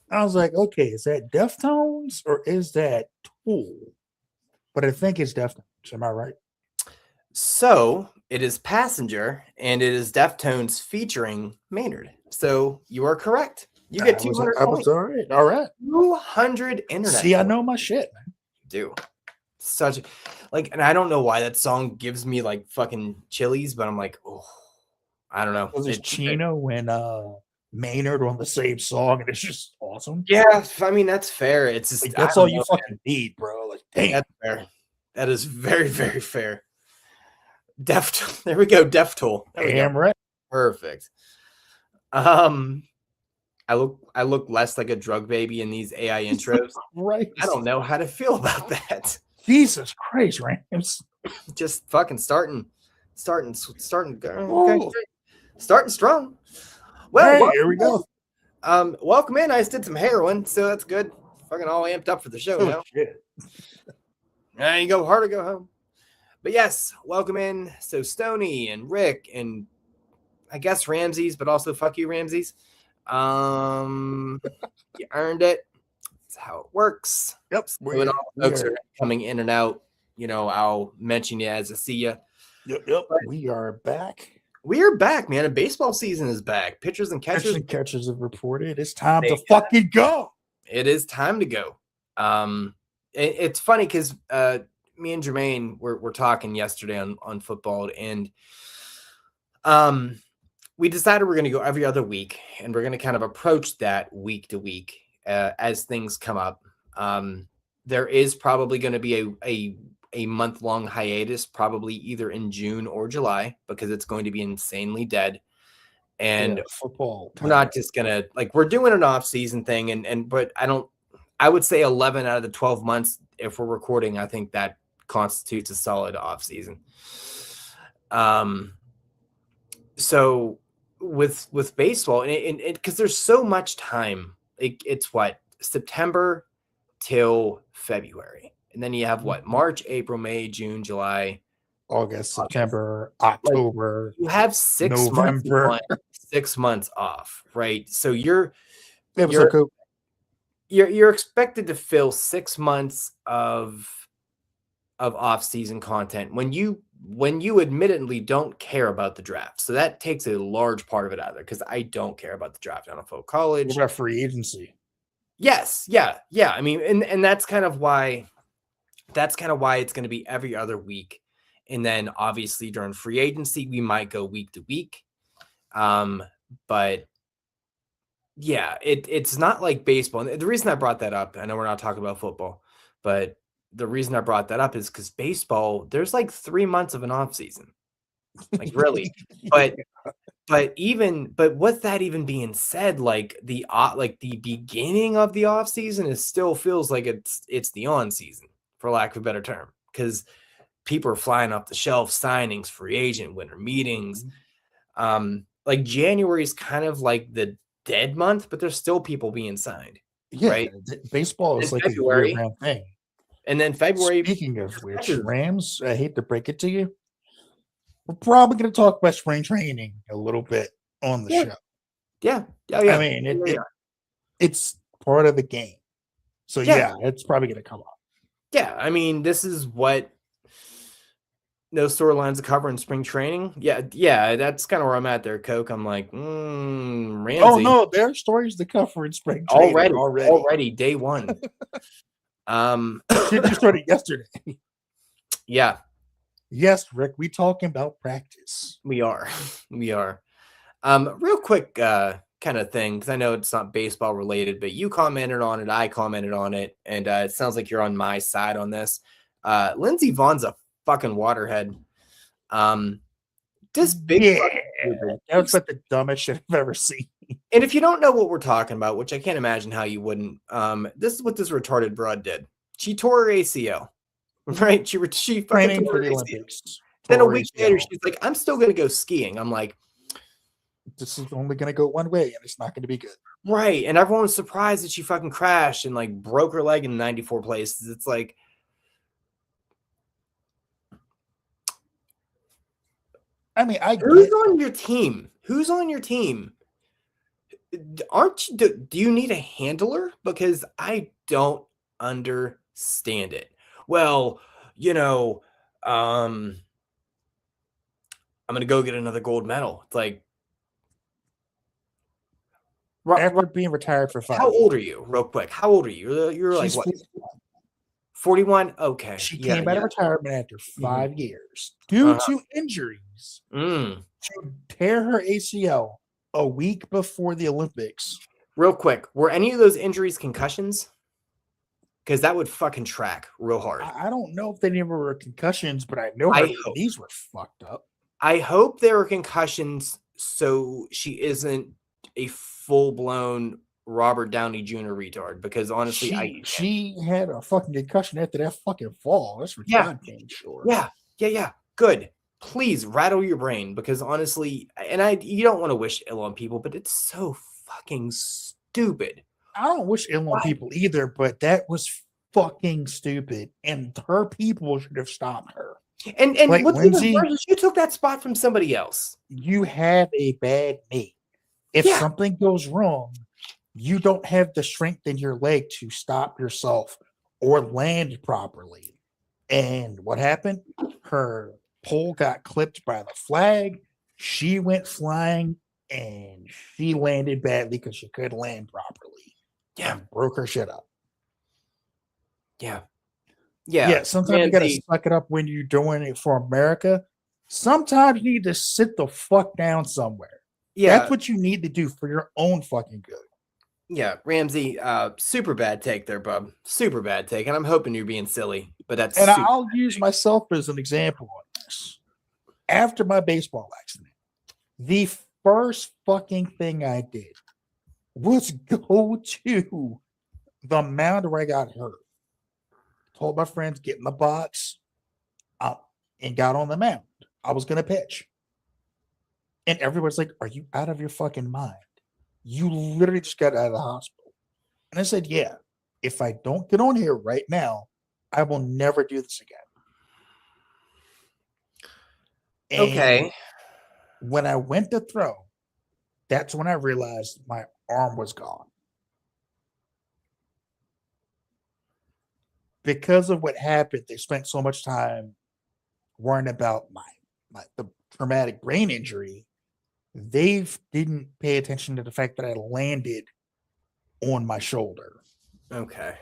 I was like, okay, is that Deftones or is that Tool? But I think it's Deftones. Am I right? So it is Passenger, and it is Deftones featuring Maynard. So you are correct. You get 200 I was points. all right. All right. 200 internet See, I points. know my shit, man. Do such like, and I don't know why that song gives me like fucking chilies, but I'm like, oh, I don't know. Was it Chino and Maynard on the same song, and it's just awesome. Yeah, I mean that's fair. It's just Like, that's all you fucking need, bro. Like, damn, that's fair. That is very, very fair. Deft. There we go. Def Tool. There we go. damn right. Perfect. I look less like a drug baby in these AI intros. Right. I don't know how to feel about that. Jesus Christ, Rams. Just fucking starting okay, Whoa. starting strong. Well, Hey, here we go. Welcome in. I just did some heroin, so that's good. Fucking all amped up for the show now. Shit. There you go, hard to go home. But yes, welcome in. So Stoney and Rick and I guess Ramses, but also fuck you, Ramses. You earned it. That's how it works. Yep. When all folks are coming in and out, I'll mention you as a see ya. Yep. We are back. We are back, man. And baseball season is back. Pitchers and catchers. Have reported. It's time to fucking go. It is time to go. It's funny because me and Jermaine were talking yesterday on football, and we decided we're going to go every other week, and we're going to kind of approach that week to week as things come up. There is probably going to be a month-long hiatus, probably either in June or July, because it's going to be insanely dead. And football, we're not just gonna we're doing an off-season thing, but I would say 11 out of the 12 months, if we're recording, I think that constitutes a solid off-season. So with baseball, and because there's so much time, it's what, September till February, and then you have what, March, April, May, June, July, August, September, October. You have 6 November. months on, 6 months off, right? So you're expected to fill 6 months of off-season content when you admittedly don't care about the draft. So that takes a large part of it out of there, because I don't care about the draft. I don't follow college. What about free agency? Yes, yeah. I mean, and that's kind of why it's going to be every other week. And then obviously during free agency, we might go week to week. But yeah, it's not like baseball. And the reason I brought that up, I know we're not talking about football, but the reason I brought that up is because baseball, there's like 3 months of an off season, like really. But with that even being said, like the beginning of the off season still feels like it's the on season, for lack of a better term, because people are flying off the shelf, signings, free agent, winter meetings. Like January is kind of like the dead month, but there's still people being signed. Yeah, right? Baseball is like February, a year-round thing. And then February. Speaking of which, Rams, I hate to break it to you, we're probably going to talk about spring training a little bit on the show. Yeah. I mean, it's part of the game. So, yeah, it's probably going to come up. Yeah, I mean, this is what those storylines to cover in spring training. Yeah, that's kind of where I'm at there, Coke. I'm like, Ramsey. Oh, no, there are stories to cover in spring training already day one. Shit just started yesterday. Yeah. Yes, Rick, we talking about practice. We are. Real quick kind of thing, because I know it's not baseball related, but you commented on it, I commented on it, and it sounds like you're on my side on this. Lindsey Vaughn's a fucking waterhead. This big that's about the dumbest shit I've ever seen. And if you don't know what we're talking about, which I can't imagine how you wouldn't, this is what this retarded broad did. She tore her ACL, right? She training for the Olympics. Then a week later, she's like, "I'm still going to go skiing." I'm like, "This is only going to go one way, and it's not going to be good." Right? And everyone was surprised that she fucking crashed and like broke her leg in 94 places. It's like, I mean, who's on your team? Who's on your team do you need a handler? Because I don't understand it. Well, I'm gonna go get another gold medal. It's like, After being retired for 5 how years. old are you? Real quick, how old are you? You're like She's what? 41. 41? Okay. She Yeah, came out yeah. of retirement after 5 years due Uh-huh. to injuries Mm. to tear her ACL a week before the Olympics. Real quick, were any of those injuries concussions? Because that would fucking track real hard. I don't know if they ever were concussions, but I know her knees were fucked up. I hope there were concussions so she isn't a full-blown Robert Downey Jr. retard, because honestly, she had a fucking concussion after that fucking fall. That's what God came sure. Yeah. Good. Please rattle your brain, because honestly, and you don't want to wish ill on people, but it's so fucking stupid. I don't wish ill on people either, but that was fucking stupid, and her people should have stopped her. And like, what's Lindsay, even worse is you took that spot from somebody else. You have a bad knee. If something goes wrong, you don't have the strength in your leg to stop yourself or land properly. And what happened? Her pole got clipped by the flag. She went flying and she landed badly because she couldn't land properly. And broke her shit up. Yeah. Sometimes you gotta suck it up when you're doing it for America. Sometimes you need to sit the fuck down somewhere. Yeah. That's what you need to do for your own fucking good. Yeah, Ramsey, super bad take there, bub. Super bad take. And I'm hoping you're being silly, but that's and I'll use myself as an example on this. After my baseball accident, the first fucking thing I did was go to the mound where I got hurt. Told my friends, get in the box, and got on the mound. I was going to pitch. And everybody's like, are you out of your fucking mind? You literally just got out of the hospital. And I said, yeah, if I don't get on here right now, I will never do this again. And when I went to throw, that's when I realized my arm was gone. Because of what happened, they spent so much time worrying about the traumatic brain injury. They didn't pay attention to the fact that I landed on my shoulder. Okay.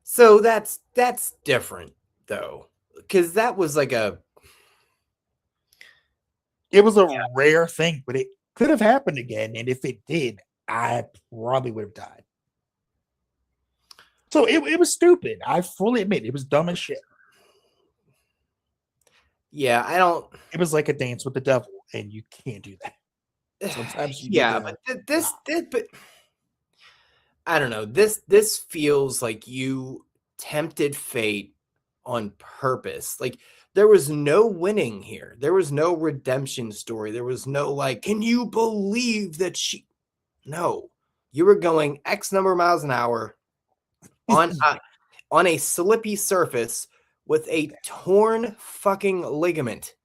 So that's different though, because that was like it was a rare thing, but it could have happened again. And if it did, I probably would have died. So it was stupid. I fully admit it was dumb as shit. Yeah, it was like a dance with the devil, and you can't do that. Sometimes you but I don't know. This feels like you tempted fate on purpose. Like there was no winning here. There was no redemption story. There was no like, can you believe that she? No, you were going X number of miles an hour on a slippy surface with a torn fucking ligament.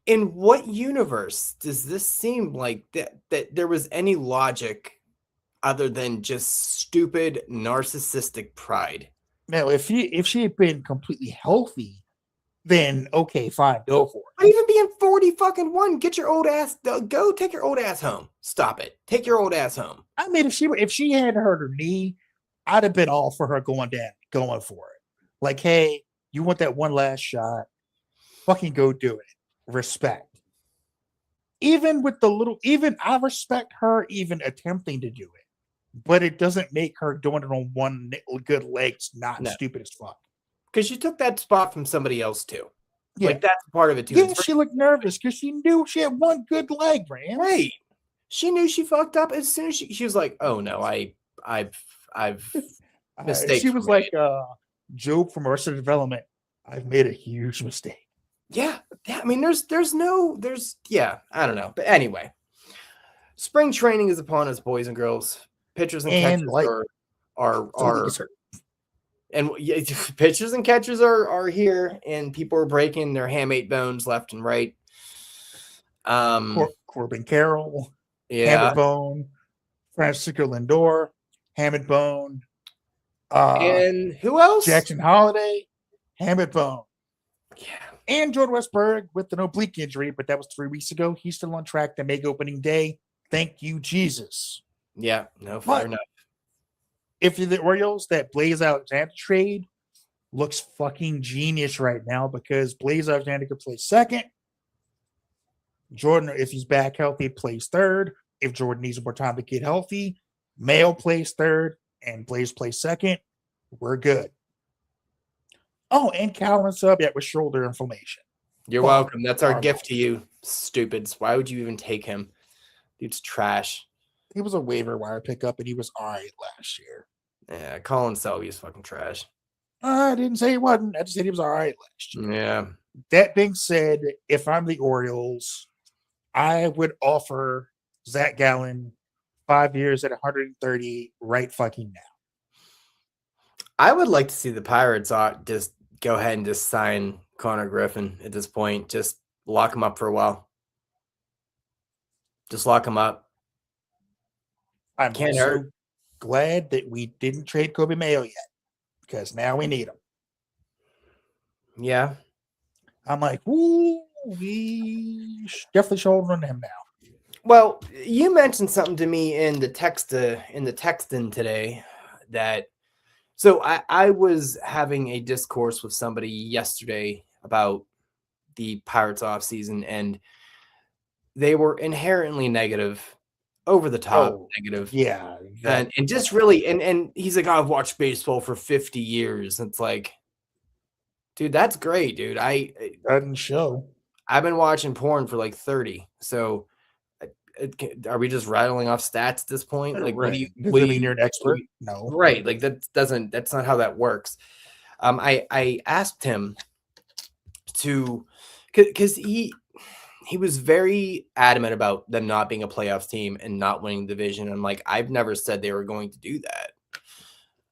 In what universe does this seem like that there was any logic other than just stupid narcissistic pride? Now, if she had been completely healthy, then okay, fine, go for it. But even being 40 fucking one, get your old ass, go take your old ass home. Stop it. Take your old ass home. I mean, if she had hurt her knee, I'd have been all for her going for it. Like, hey, you want that one last shot? Fucking go do it. Respect. Even I respect her even attempting to do it, but it doesn't make her doing it on one good leg not stupid as fuck. Because you took that spot from somebody else too. Yeah. Like that's part of it too. Yeah, she looked nervous because she knew she had one good leg, man. Right. She knew she fucked up as soon as she was like, "Oh no, I've mistakes." She was like Job from Arrested Development. I've made a huge mistake. Yeah. I mean, I don't know. But anyway, spring training is upon us, boys and girls. Pitchers and catchers are and pitchers and catchers are here, and people are breaking their hamate bones left and right. Corbin Carroll, Yeah. Hammett Bone, Francisco Lindor, Hammett Bone, And who else? Jackson Holiday, Hammett Bone. Yeah. And Jordan Westberg with an oblique injury, but that was 3 weeks ago. He's still on track to make opening day. Thank you, Jesus. Yeah. No, fair enough. If you're the Orioles, that Blaze Alexander trade looks fucking genius right now because Blaze Alexander could play second. Jordan, if he's back healthy, plays third. If Jordan needs more time to get healthy, Mayo plays third and Blaze plays second. We're good. Oh, and Calvin Subiat with shoulder inflammation. You're welcome. That's our gift to you, stupids. Why would you even take him? Dude's trash. He was a waiver wire pickup, and he was all right last year. Yeah, Colin Selby is fucking trash. I didn't say he wasn't. I just said he was all right last year. Yeah. That being said, if I'm the Orioles, I would offer Zach Gallen 5 years at 130 right fucking now. I would like to see the Pirates just go ahead and just sign Connor Griffin at this point. Just lock him up for a while. Just lock him up. I'm so glad that we didn't trade Kobe Mayo yet because now we need him. Yeah. I'm like, ooh, we definitely should run him now. Well, you mentioned something to me in the texting today that so I was having a discourse with somebody yesterday about the Pirates offseason, and they were inherently negative, over the top negative. Yeah. And just really, and he's like, I've watched baseball for 50 years. It's like, dude, that's great, dude. Doesn't show. I've been watching porn for like 30. So are we just rattling off stats at this point? Like, right. what do you mean you're an expert? No. Right. Like that's not how that works. I asked him to, because he was very adamant about them not being a playoffs team and not winning the division. I'm like, I've never said they were going to do that.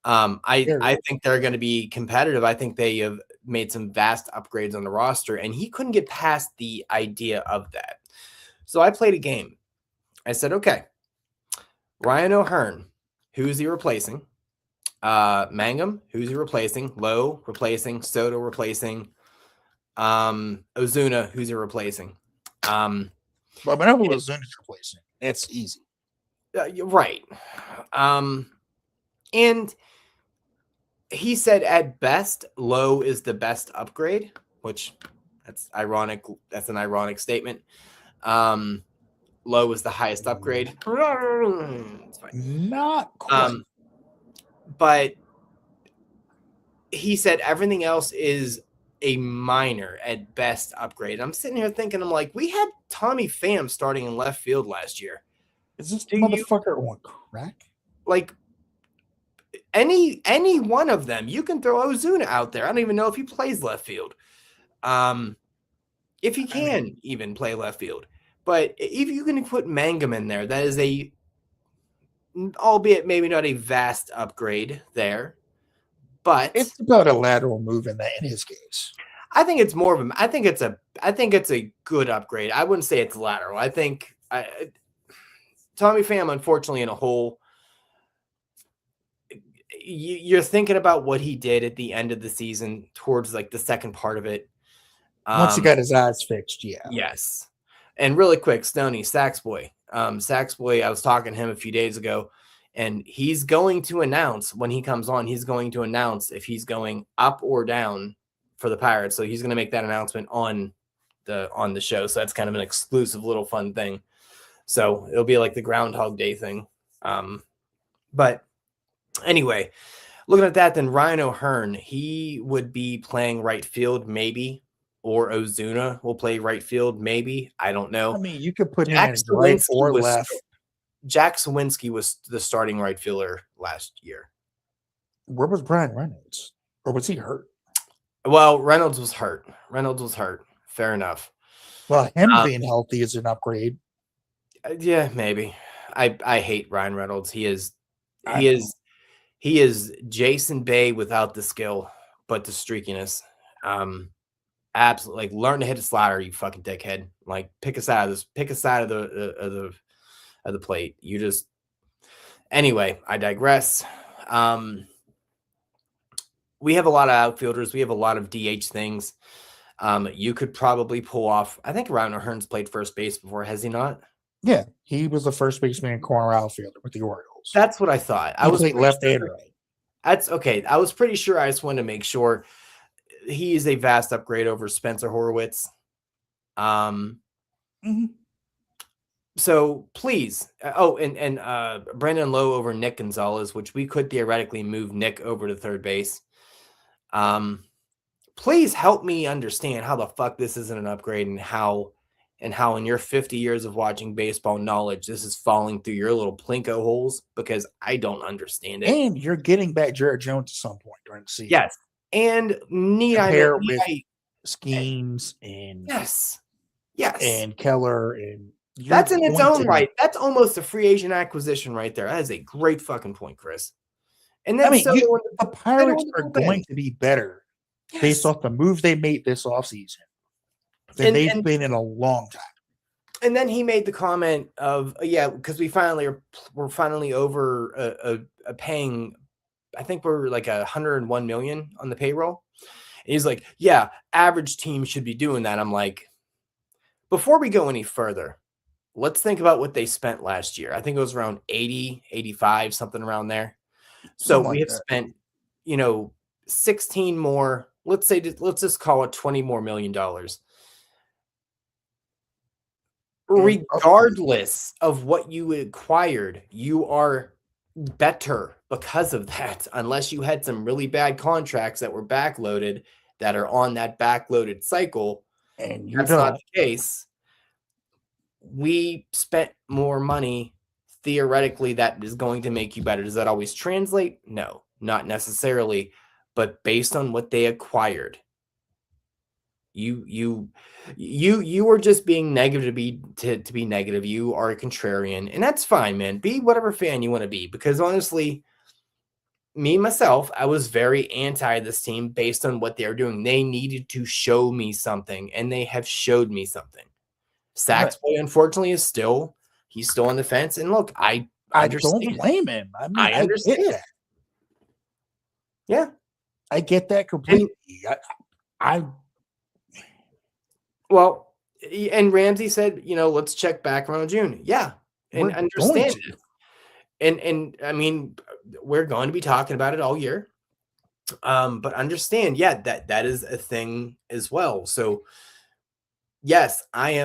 I think they're going to be competitive. I think they have made some vast upgrades on the roster, and he couldn't get past the idea of that. So I played a game. I said, okay, Ryan O'Hearn, who's he replacing? Mangum, who's he replacing? Lowe replacing, Soto replacing, Ozuna, who's he replacing? But whenever Ozuna's replacing, it's easy. Right. And he said at best, Lowe is the best upgrade, which that's ironic. That's an ironic statement. Lowe is the highest upgrade. It's fine. Not quite. But he said everything else is a minor at best upgrade. I'm sitting here thinking, I'm like, we had Tommy Pham starting in left field last year. Is this motherfucker on crack? Like any one of them, you can throw Ozuna out there. I don't even know if he plays left field. If he can even play left field. But if you can put Mangum in there, that is albeit maybe not a vast upgrade there, but it's about a lateral move in his case. I think it's more of I think it's a good upgrade. I wouldn't say it's lateral. I think Tommy Pham, unfortunately, in a hole. You're thinking about what he did at the end of the season towards like the second part of it. Once he got his eyes fixed, yeah. Yes. And really quick, Stoney, Saxboy. Saxboy, I was talking to him a few days ago, and he's going to announce when he comes on, he's going to announce if he's going up or down for the Pirates. So he's going to make that announcement on the show. So that's kind of an exclusive little fun thing. So it'll be like the Groundhog Day thing. But anyway, looking at that, then Ryan O'Hearn, he would be playing right field, maybe. Or Ozuna will play right field, maybe. I don't know. I mean, you could put him in right or left. Jack Sawinski was the starting right fielder last year. Where was Brian Reynolds? Or was he hurt? Well, Reynolds was hurt. Fair enough. Well, him being healthy is an upgrade. Yeah, maybe. I hate Ryan Reynolds. He is Jason Bay without the skill, but the streakiness. Absolutely. Like, learn to hit a slider, you fucking dickhead. Like, pick a side of this, pick a side of the plate. You just anyway, I digress. We have a lot of outfielders. We have a lot of DH things. You could probably pull off. I think Ryan O'Hearn's played first base before, has he not? Yeah, he was the first baseman and corner outfielder with the Orioles. That's what I thought. I He was played left and right. That's okay. I was pretty sure. I just wanted to make sure. He is a vast upgrade over Spencer Horwitz. So please, and Brandon Lowe over Nick Gonzalez, which we could theoretically move Nick over to third base. Please help me understand how the fuck this isn't an upgrade, and how in your 50 years of watching baseball knowledge, this is falling through your little plinko holes, because I don't understand it. And you're getting back Jared Jones at some point during the season. Yes. And schemes and yes, and Keller, and that's in its own right. That's almost a free agent acquisition right there. That is a great fucking point, Chris. And then the Pirates are going to be better based off the moves they made this offseason than they've been in a long time. And then he made the comment of because we're finally over paying. I think we're like 101 million on the payroll. And he's like, yeah, average team should be doing that. I'm like, before we go any further, let's think about what they spent last year. I think it was around 80, 85, something around there. So we have spent, 16 more, let's just call it $20 more million. Regardless of what you acquired, you are better because of that, unless you had some really bad contracts that were backloaded that are on that backloaded cycle. And that's not the case. We spent more money. Theoretically, that is going to make you better. Does that always translate? No, not necessarily. But based on what they acquired, you are just being negative to be negative. You are a contrarian, and that's fine, man. Be whatever fan you want to be, because honestly, myself, I was very anti this team based on what they were doing. They needed to show me something, and they have showed me something. Saxboy, unfortunately, he's still on the fence. And look, I don't blame him. I understand that. Yeah, I get that completely. Well, and Ramsey said, let's check back around June. Yeah, and understand it. And I mean, we're going to be talking about it all year. But understand, that is a thing as well. So yes, I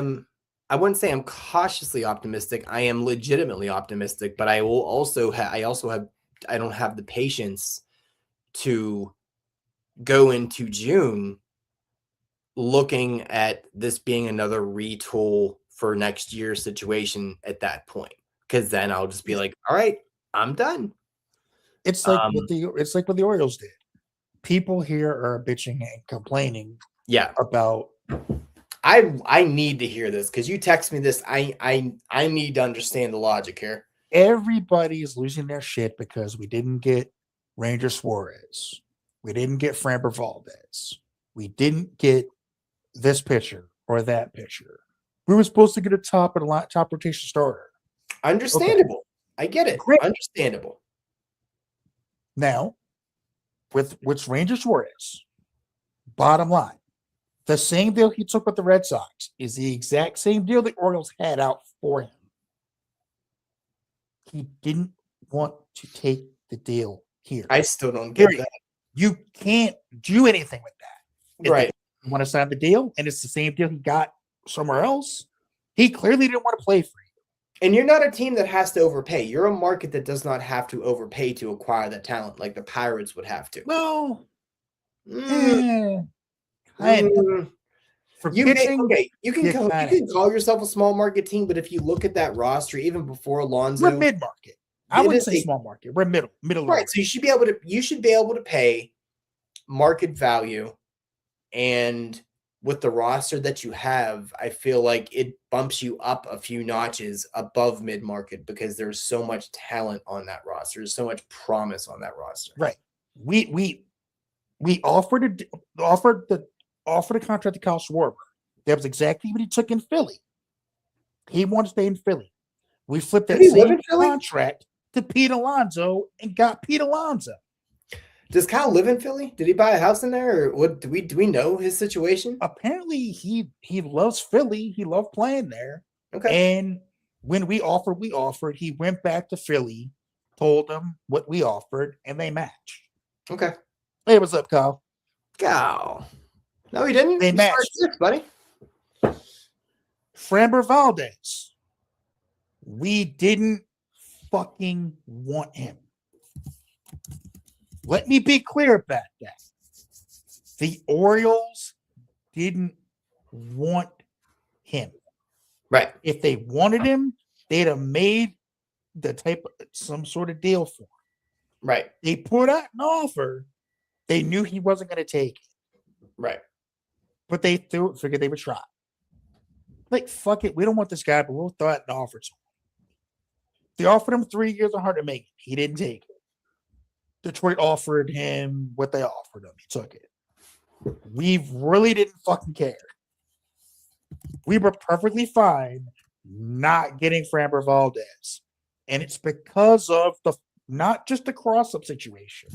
wouldn't say I'm cautiously optimistic. I am legitimately optimistic, but I don't have the patience to go into June looking at this being another retool for next year's situation at that point. Because then I'll just be like, all right, I'm done. It's like what the Orioles did. People here are bitching and complaining. Yeah. About I need to hear this, because you text me this. I need to understand the logic here. Everybody's losing their shit because we didn't get Ranger Suarez. We didn't get Framber Valdez. We didn't get this pitcher or that pitcher. We were supposed to get a top rotation starter. Understandable. Okay. I get it. Great. Understandable. Now, with Ranger Suarez, bottom line, the same deal he took with the Red Sox is the exact same deal the Orioles had out for him. He didn't want to take the deal here. I still don't get that. You can't do anything with that. Right. You want to sign the deal, and it's the same deal he got somewhere else. He clearly didn't want to play for you. And you're not a team that has to overpay. You're a market that does not have to overpay to acquire that talent like the Pirates would have to. Well, you can call yourself a small market team, but if you look at that roster, even before Alonso, we're mid market. I wouldn't say small market. We're middle. Right. So you should be able to pay market value, and with the roster that you have, I feel like it bumps you up a few notches above mid market, because there's so much talent on that roster. There's so much promise on that roster. Right. We offered the offered a contract to Kyle Schwarber. That was exactly what he took in Philly. He wanted to stay in Philly. We flipped Did that he live same in Philly? contract to Pete Alonso and got Pete Alonso. Does Kyle live in Philly? Did he buy a house in there, or what? Do we know his situation? Apparently, he loves Philly. He loved playing there. Okay. And when we offered. He went back to Philly, told them what we offered, and they matched. Okay. Hey, what's up, Kyle? Go. No, he didn't. They You started matched. 6, buddy. Framber Valdez. We didn't fucking want him. Let me be clear about that. The Orioles didn't want him. Right. If they wanted him, they'd have made the type of some sort of deal for him. Right. They put out an offer. They knew he wasn't going to take it. Right. But they figured they would try. Like, fuck it. We don't want this guy, but we'll throw out an offer to him. They offered him 3 years on hard to make it. He didn't take it. Detroit offered him what they offered him. He took it. We really didn't fucking care. We were perfectly fine not getting Framber Valdez. And it's because of not just the cross-up situation,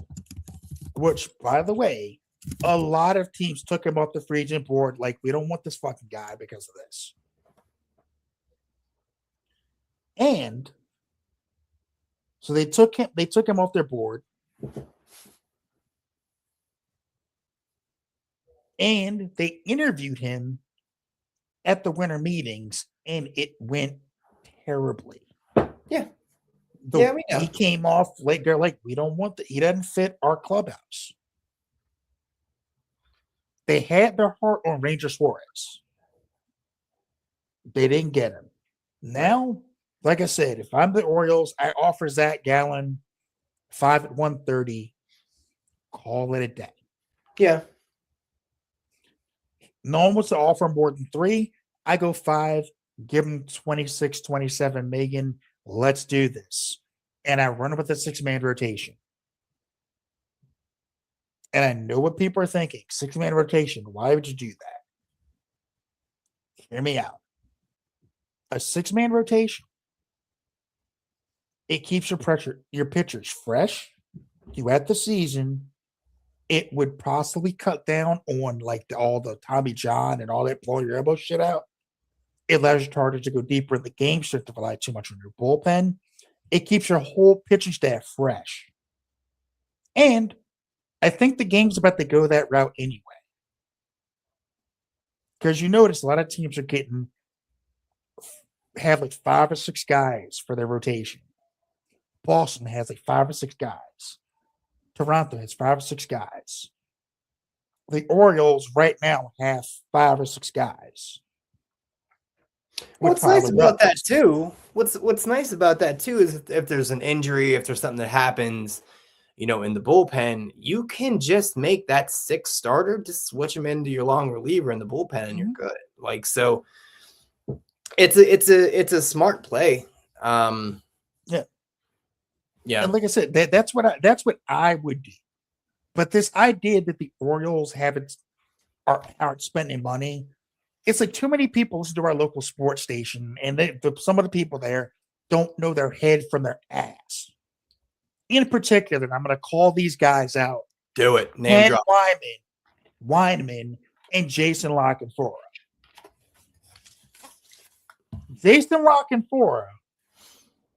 which, by the way, a lot of teams took him off the free agent board. Like, we don't want this fucking guy because of this. And so they took him off their board. And they interviewed him at the winter meetings, and it went terribly. Yeah. We know. He came off like they're like, we don't want he doesn't fit our clubhouse. They had their heart on Ranger Suarez. They didn't get him. Now, like I said, if I'm the Orioles, I offer Zach Gallen 5 at 130. Call it a day. Yeah. No one wants to offer more than 3. I go 5, give him 26, 27 million. Let's do this. And I run with a 6-man rotation. And I know what people are thinking. 6-man rotation. Why would you do that? Hear me out. A 6-man rotation. It keeps your pitchers fresh throughout the season. It would possibly cut down on like all the Tommy John and all that pulling your elbow shit out. It allows your starters to go deeper in the game, so you have to rely too much on your bullpen. It keeps your whole pitching staff fresh. And I think the game's about to go that route anyway. Because you notice a lot of teams are have like 5 or 6 guys for their rotation. Boston has like 5 or 6 guys. Toronto has 5 or 6 guys. The Orioles right now have 5 or 6 guys. What's nice about that too? What's nice about that too is if there's an injury, if there's something that happens, in the bullpen, you can just make that 6th starter, just switch him into your long reliever in the bullpen, and you're good. Like, so, it's a smart play. Yeah. And like I said, that's what I would do. But this idea that the Orioles aren't spending money. It's like too many people listen to our local sports station, and some of the people there don't know their head from their ass. In particular, I'm going to call these guys out. Do it. Name drop. Weinman, and Jason Lockenfora. Jason Lockenfora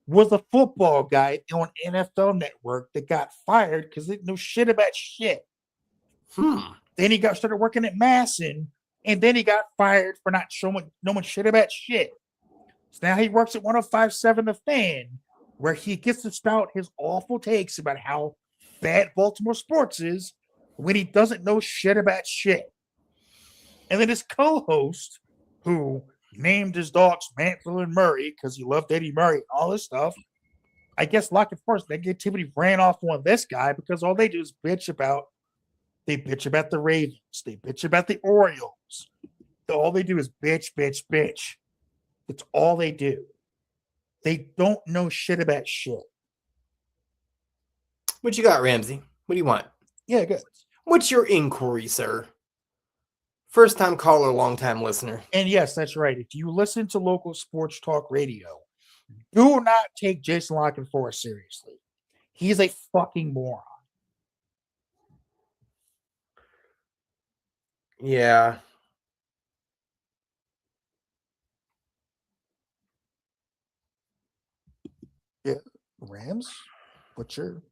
was a football guy on NFL Network that got fired because they didn't know shit about shit. Then he started working at Masson. And then he got fired for not knowing shit about shit. So now he works at 105.7 The Fan, where he gets to spout his awful takes about how bad Baltimore sports is when he doesn't know shit about shit. And then his co-host, who named his dogs Mantle and Murray because he loved Eddie Murray and all this stuff, I guess Lockenfora's negativity ran off on this guy because all they do is bitch about the Ravens. They bitch about the Orioles. All they do is bitch, bitch, bitch. That's all they do. They don't know shit about shit. What you got, Ramsey? What do you want? Yeah, good. What's your inquiry, sir? First time caller, long time listener. And yes, that's right. If you listen to local sports talk radio, do not take Jason Lockenforth seriously. He's a fucking moron. Yeah. Yeah. Rams? What's your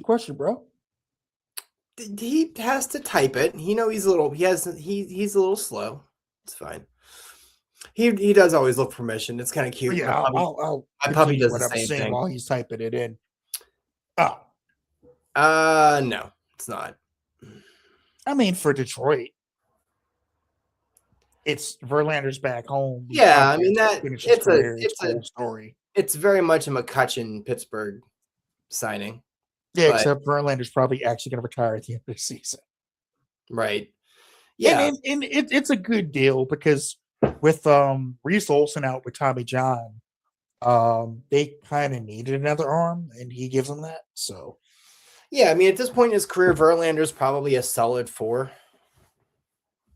question, bro? He has to type it. He's a little he's a little slow. It's fine. He does always look for permission. It's kind of cute. Yeah, I'll My puppy continue does what the I'm same saying thing. while he's typing it in. Oh, No, it's not. I mean, for Detroit, it's Verlander's back home. He's Yeah, I out mean there to that finish his career. It's a a cool story. it's very much a McCutcheon Pittsburgh signing. Yeah, But except Verlander's probably actually going to retire at the end of the season. right. Yeah. And it's a good deal because with Reese Olson out with Tommy John, they kind of needed another arm, and he gives them that. So Yeah, I mean, at this point in his career, Verlander's probably a solid 4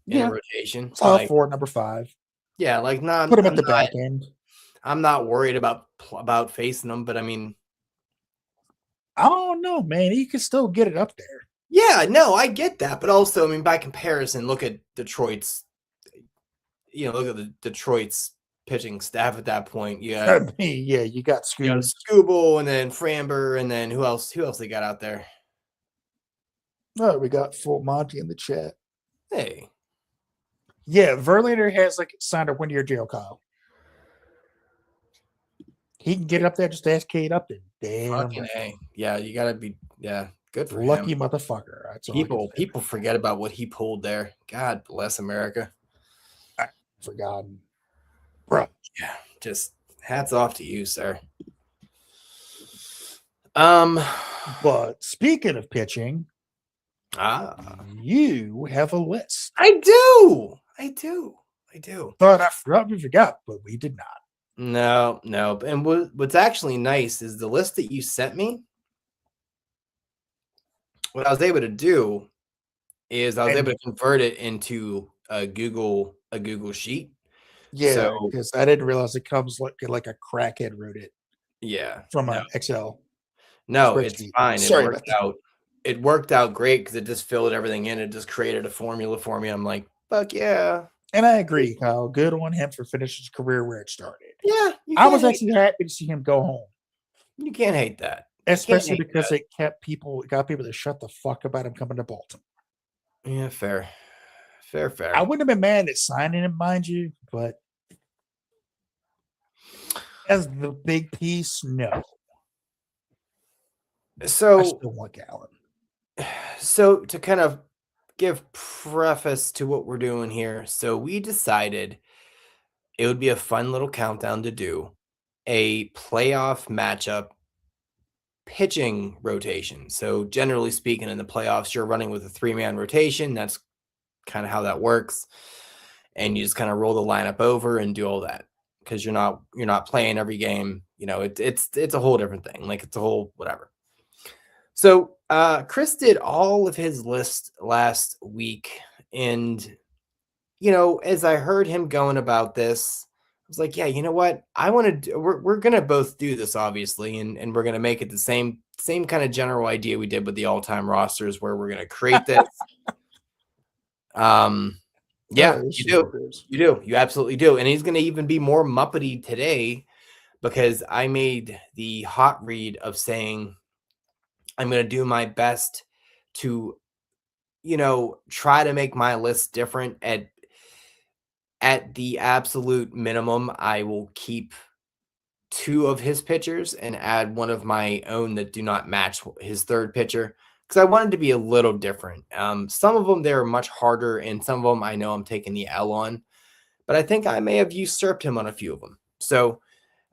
in a rotation. solid Like, 4, number 5. yeah, like not Put him at the back end. I'm not worried about facing him, but I mean, I don't know, man. He can still get it up there. yeah, no, I get that, but also, I mean, by comparison, look at Detroit's pitching staff at that point. You I got mean, yeah, you got Scoob. Scooble, and then Framber, and then who else they got out there? Oh, we got Full Monty in the chat. Hey, yeah, Verlander has like signed a 1-year deal, Kyle. He can get up there. Just ask Kate Upton. Damn, fucking A. Yeah, you gotta be good for lucky him. motherfucker. That's all I can say. People forget about what he pulled there. God bless America. I forgotten, bro. Yeah, just hats off to you, sir. But speaking of pitching, you have a list. I do. Thought I forgot we forgot, but we did not. No. And what's actually nice is the list that you sent me. What I was able to do is I was able to convert it into a Google Sheet. Yeah, because I didn't realize it comes like a crackhead wrote it. Yeah, from an Excel. No, it's fine. Sorry, it worked out great because it just filled everything in. It just created a formula for me. I'm like, fuck yeah. And I agree, Kyle. Good on him for finishing his career where it started. Yeah. I was actually happy to see him go home. You can't hate that. Especially because it got people to shut the fuck about him coming to Baltimore. Yeah, fair. I wouldn't have been mad at signing him, mind you, but as the big piece, no. So I still want Gallen. So to kind of give preface to what we're doing here, so we decided it would be a fun little countdown to do a playoff matchup pitching rotation. So generally speaking, in the playoffs, you're running with a 3-man rotation. That's kind of how that works. And you just kind of roll the lineup over and do all that because you're not playing every game. It's a whole different thing. Like it's a whole whatever. So Chris did all of his list last week. And, as I heard him going about this, I was like, yeah, you know what? I want to, we're going to both do this, obviously. And we're going to make it the same kind of general idea we did with the all-time rosters where we're going to create this. Yeah, you do. You do. You absolutely do. And he's going to even be more Muppety today because I made the hot read of saying, I'm going to do my best to, try to make my list different. At the absolute minimum, I will keep 2 of his pitchers and add 1 of my own that do not match his third pitcher because I wanted to be a little different. Some of them, they're much harder, and some of them I know I'm taking the L on, but I think I may have usurped him on a few of them. So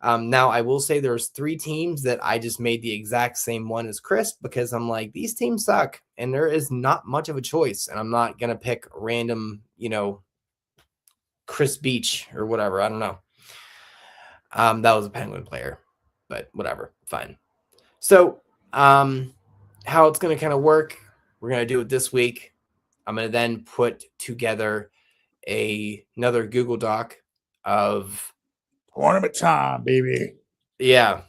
now I will say there's 3 teams that I just made the exact same one as Chris because I'm like, these teams suck and there is not much of a choice. And I'm not going to pick random, Chris Beach or whatever. I don't know. That was a Penguin player, but whatever. Fine. So how it's going to kind of work, we're going to do it this week. I'm going to then put together another Google Doc of Tournament time, baby. yeah.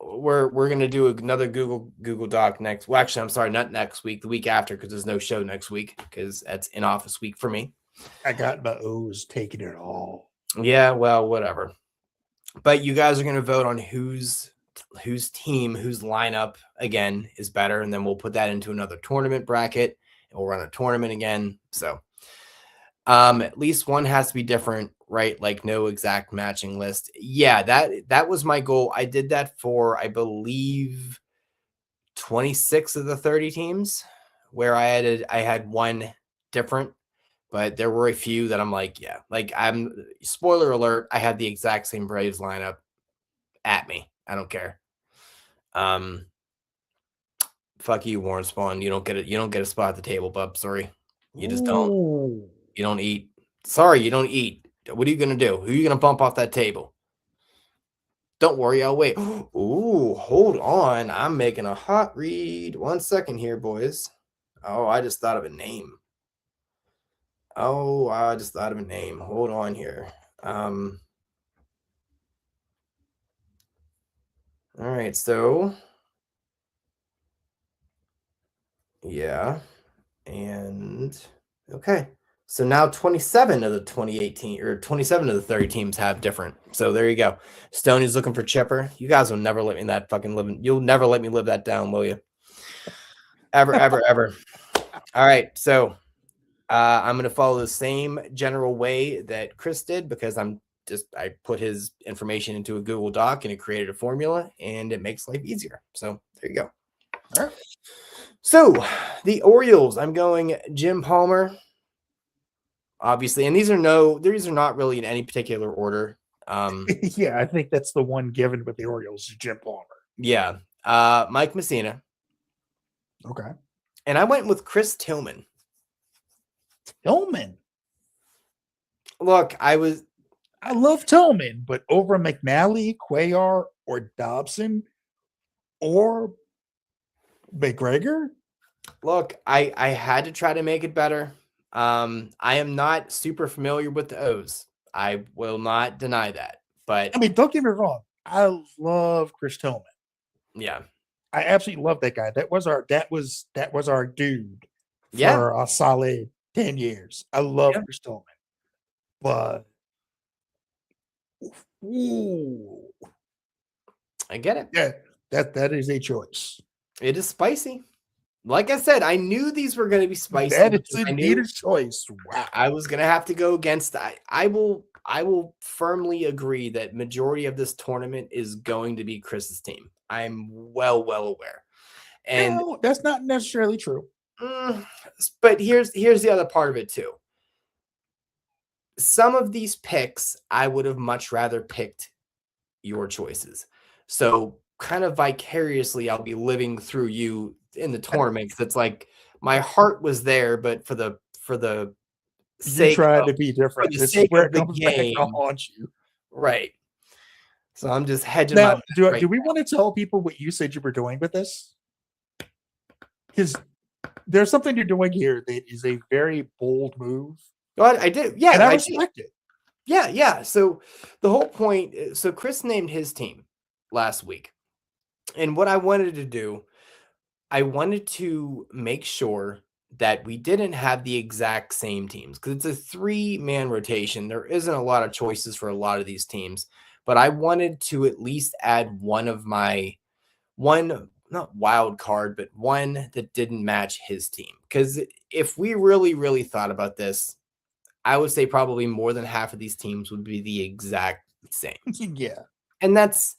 We're gonna do another Google Doc next. Well, actually, I'm sorry, not next week, the week after, because there's no show next week because that's in office week for me. I got my O's taking it all. Yeah, well, whatever. But you guys are gonna vote on whose team, whose lineup again is better, and then we'll put that into another tournament bracket and we'll run a tournament again. So at least one has to be different, right? Like no exact matching list. Yeah, that was my goal. I did that for, I believe, 26 of the 30 teams, where I had one different, but there were a few that I'm like, yeah, like I'm spoiler alert, I had the exact same Braves lineup at me. I don't care. Fuck you, Warren Spawn. You don't get a spot at the table, bub. Sorry. You just don't. Ooh. You don't eat. Sorry, you don't eat. What are you gonna do? Who are you gonna bump off that table? Don't worry, I'll wait. Ooh, hold on. I'm making a hot read. 1 second here, boys. Oh, I just thought of a name. Hold on here. All right, so yeah. And okay. So now 27 of the 2018 or 27 of the 30 teams have different. So there you go. Stoney's looking for Chipper. You guys will never let me that fucking live. You'll never let me live that down, will you? Ever, ever, ever. All right. So I'm going to follow the same general way that Chris did because I put his information into a Google Doc and it created a formula and it makes life easier. So there you go. All right. So the Orioles, I'm going Jim Palmer. Obviously, and these are not really in any particular order. Yeah, I think that's the one given with the Orioles, Jim Palmer. Yeah. Mike Messina. Okay. And I went with Chris Tillman. Tillman. Look, I love Tillman, but over McNally, Cuellar, or Dobson, or McGregor. Look, I had to try to make it better. I am not super familiar with the O's. I will not deny that. But I mean, don't get me wrong. I love Chris Tillman. Yeah. I absolutely love that guy. That was our dude for Yeah. a solid 10 years. I love Chris Tillman. But ooh, I get it. Yeah, that is a choice. It is spicy. Like I said, I knew these were going to be spicy. That is indeed a choice. Wow. I was going to have to go against. I will firmly agree that majority of this tournament is going to be Chris's team. I'm well aware. And no, that's not necessarily true. But here's the other part of it too. Some of these picks, I would have much rather picked your choices. So kind of vicariously, I'll be living through you in the tournament. It's like my heart was there, but for the sake you tried to be different. For the this sake is where of it comes the back game, to haunt you. Right. So I'm just hedging now. my Do we want to tell people what you said you were doing with this? Because there's something you're doing here that is a very bold move. God, I did. Yeah, and I respect it. Yeah. So the whole point. So Chris named his team last week, and what I wanted to do, I wanted to make sure that we didn't have the exact same teams because it's a 3-man rotation. There isn't a lot of choices for a lot of these teams, but I wanted to at least add one not wild card, but one that didn't match his team. Because if we really thought about this, I would say probably more than half of these teams would be the exact same. Yeah. And that's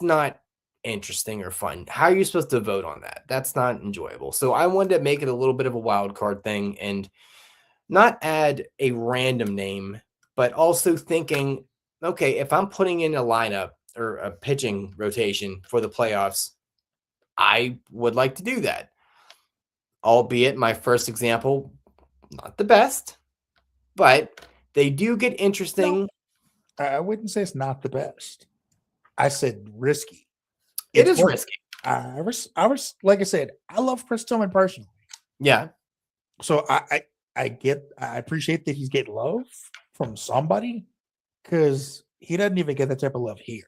not interesting or fun. How are you supposed to vote on that? That's not enjoyable. So I wanted to make it a little bit of a wild card thing and not add a random name, but also thinking, okay, if I'm putting in a lineup or a pitching rotation for the playoffs, I would like to do that. Albeit my first example, not the best, but they do get interesting. No, I wouldn't say it's not the best. I said risky. It is risky. I was like I said, I love Chris Tillman personally. Yeah. So I appreciate that he's getting love from somebody because he doesn't even get that type of love here.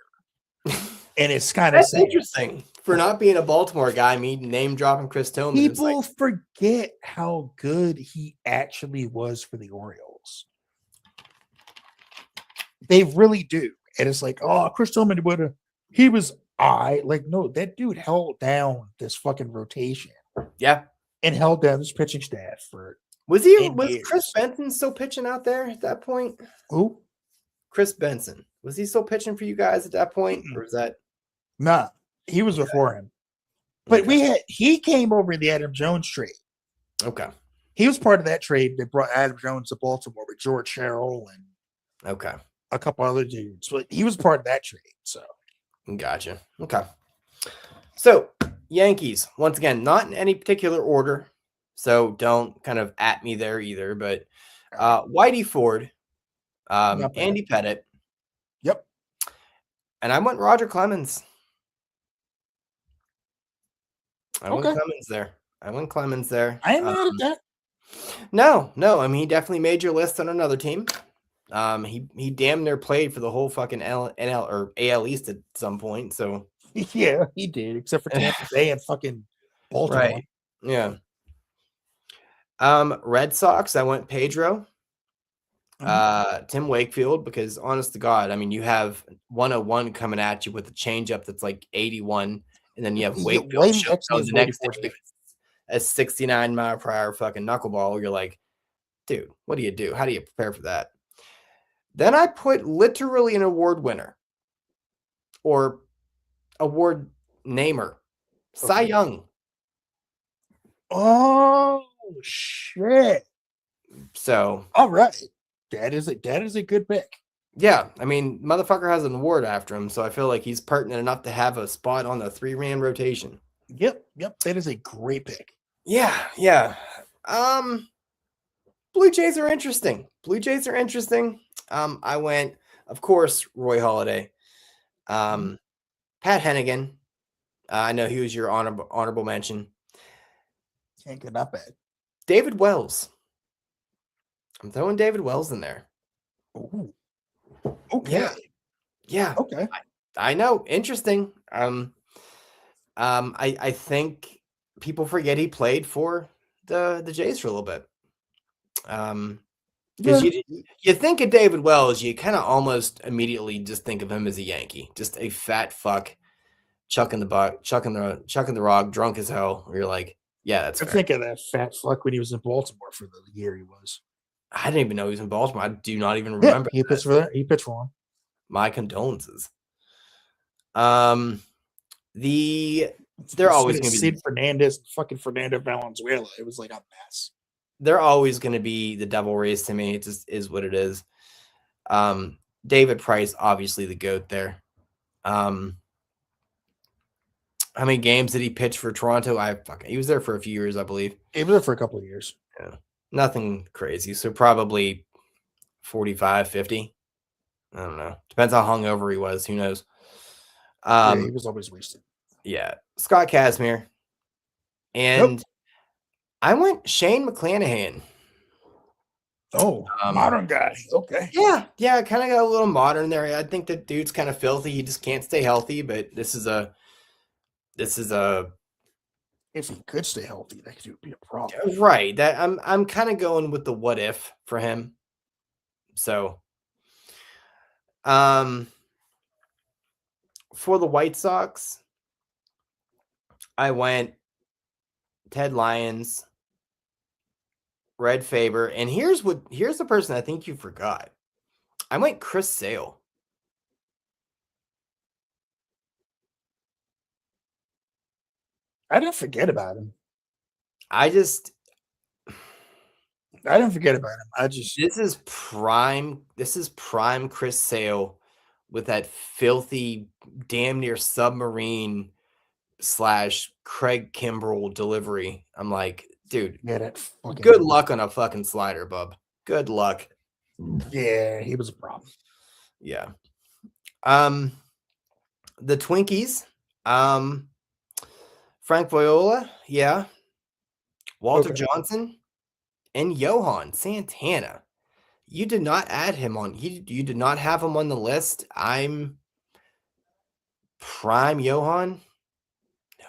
And it's kind of That's sad. interesting. For not being a Baltimore guy, me name dropping Chris Tillman. People forget how good he actually was for the Orioles. They really do. And it's like, oh, Chris Tillman he was like, no, that dude held down this fucking rotation. Yeah. And held down this pitching staff for was years. Chris Benson still pitching out there at that point? Who? Chris Benson. Was he still pitching for you guys at that point? Or was that Nah, he was before him. But he came over in the Adam Jones trade. Okay. He was part of that trade that brought Adam Jones to Baltimore with George Sherrill and a couple other dudes. But he was part of that trade. So gotcha. Okay. So Yankees, once again, not in any particular order. So don't kind of at me there either. But Whitey Ford, Andy Pettit. Yep. And I went Roger Clemens. I went Clemens there. I ain't mad at that. No. I mean, he definitely made your list on another team. He damn near played for the whole fucking NL or AL East at some point. So yeah, he did, except for Tampa Bay and fucking Baltimore. Right. Yeah. Red Sox, I went Pedro. Tim Wakefield, because honest to God, I mean, you have 101 coming at you with a changeup that's like 81, and then you have Wakefield the next day a 69-mile-per-hour fucking knuckleball. You're like, dude, what do you do? How do you prepare for that? Then I put literally an award winner or award namer, Cy Young. Oh shit! So all right. That is a good pick. Yeah, I mean, motherfucker has an award after him, so I feel like he's pertinent enough to have a spot on the 3-man rotation. Yep. That is a great pick. Yeah. Blue Jays are interesting. I went, of course, Roy Halladay. Pat Hennigan. I know he was your honorable mention. Can't get that bad. David Wells. I'm throwing David Wells in there. Ooh. Okay. Yeah. Okay. I know. Interesting. I think people forget he played for the Jays for a little bit. Because you think of David Wells, you kind of almost immediately just think of him as a Yankee, just a fat fuck, chucking the rock, drunk as hell. Where you're like, yeah, that's. I think of that fat fuck when he was in Baltimore for the year he was. I didn't even know he was in Baltimore. I do not even remember. He pitched for that. He pitched for him. My condolences. They're always going to be Sid Fernandez, fucking Fernando Valenzuela. It was like a mess. They're always going to be the devil rays to me. It just is what it is. David Price, obviously the GOAT there. How many games did he pitch for Toronto? He was there for a few years, I believe. He was there for a couple of years. Yeah. Nothing crazy. So probably 45, 50. I don't know. Depends how hungover he was. Who knows? He was always wasted. Yeah. Scott Kazmir. And I went Shane McClanahan. Oh, modern guy. Okay. Yeah. Kind of got a little modern there. I think the dude's kind of filthy. He just can't stay healthy, but this is a if he could stay healthy, that could be a problem. Right. That I'm kind of going with the what if for him. So for the White Sox, I went Ted Lyons, Red Faber, and here's the person I think you forgot. I went Chris Sale. I didn't forget about him. I didn't forget about him. This is prime Chris Sale with that filthy, damn near submarine / Craig Kimbrell delivery. I'm like, dude, good luck on a fucking slider, bub. Good luck. Yeah, he was a problem. Yeah. The Twinkies. Frank Viola, yeah. Walter Johnson, And Johan Santana. You did not add him on. You did not have him on the list. I'm prime Johan. No,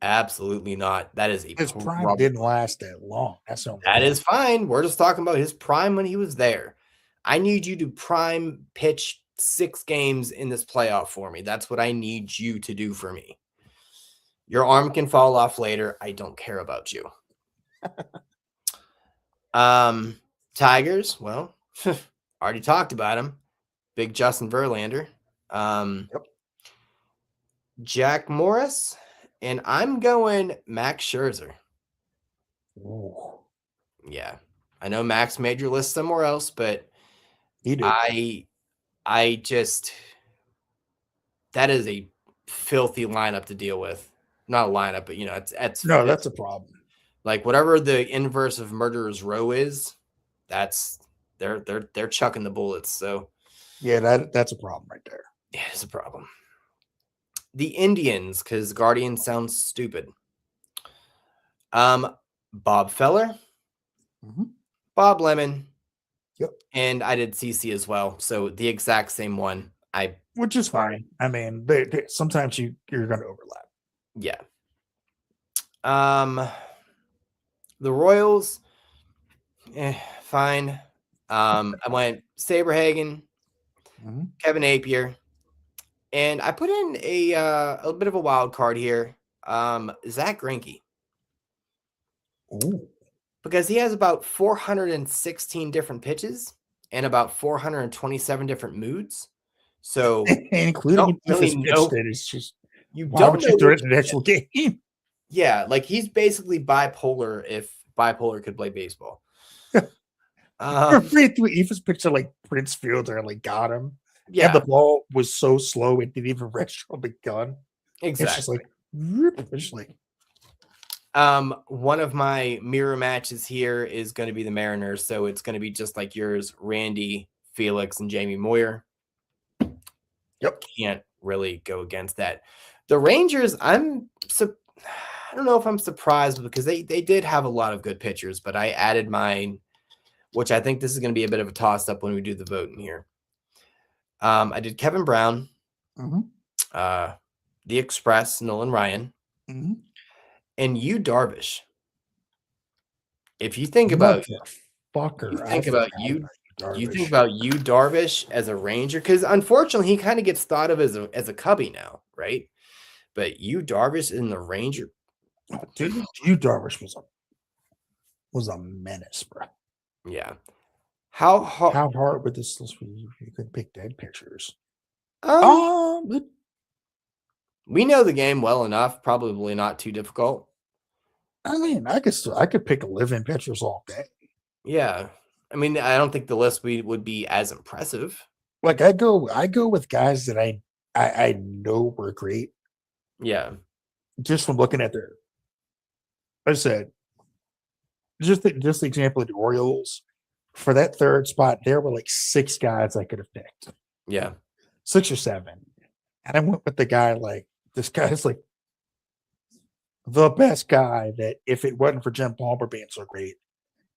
absolutely not. That is a His prime problem. didn't last that long. That's the only That thing. is fine. We're just talking about his prime when he was there. I need you to prime pitch 6 games in this playoff for me. That's what I need you to do for me. Your arm can fall off later. I don't care about you. Tigers, well, already talked about him. Big Justin Verlander. Yep. Jack Morris, and I'm going Max Scherzer. Ooh, Yeah. I know Max made your list somewhere else, but he did. I just that is a filthy lineup to deal with. Not a lineup, but it's No, that's a problem. like whatever the inverse of murderer's row is, that's they're chucking the bullets. So Yeah, that's a problem right there. yeah, it's a problem. The Indians, because Guardian sounds stupid. Bob Feller, Mhm. Bob Lemon, Yep. and I did CC as well. So the exact same one. Which is fine. I mean, sometimes you're going to overlap. Yeah. The Royals, fine. I went Saberhagen, Mhm. Kevin Napier, and I put in a bit of a wild card here. Zach Greinke. Ooh. Because he has about 416 different pitches and about 427 different moods. So Including don't an really Ephus pitch know. that is just, You why don't would you know throw which it in the actual game? Yeah, like he's basically bipolar if bipolar could play baseball. Ran through Ephus pitch to like Prince Fielder and like got him. Yeah, And the ball was so slow it didn't even register on the gun. It's just exactly. like, whoop, it's like, One of my mirror matches here is going to be the Mariners, so it's going to be just like yours, Randy, Felix, and Jamie Moyer. yep. Can't really go against that. The Rangers, I don't know if I'm surprised because they did have a lot of good pitchers, but I added mine, which I think this is going to be a bit of a toss up when we do the voting here. I did Kevin Brown, Mhm. the Express, Nolan Ryan, Mhm. and you Darvish. If you think about Motherfucker. I you forgot you about you think Darvish. about you Darvish as a Ranger, because unfortunately he kind of gets thought of as a Cubby now, right? But you Darvish in the Ranger, Oh, dude, you Darvish was a menace, bro. yeah. How How hard would this list be if you could pick dead pictures? we know the game well enough, probably not too difficult. I mean, I could pick 11 pitchers all day. Yeah. I mean, I don't think the list would be as impressive. Like I go with guys that I know were great Yeah. just from looking at their. I said, just the example of the Orioles for that third spot, there were like 6 guys I could have picked, Yeah. 6 or 7, and I went with the guy like this guy's like the best guy that if it wasn't for Jim Palmer being so great,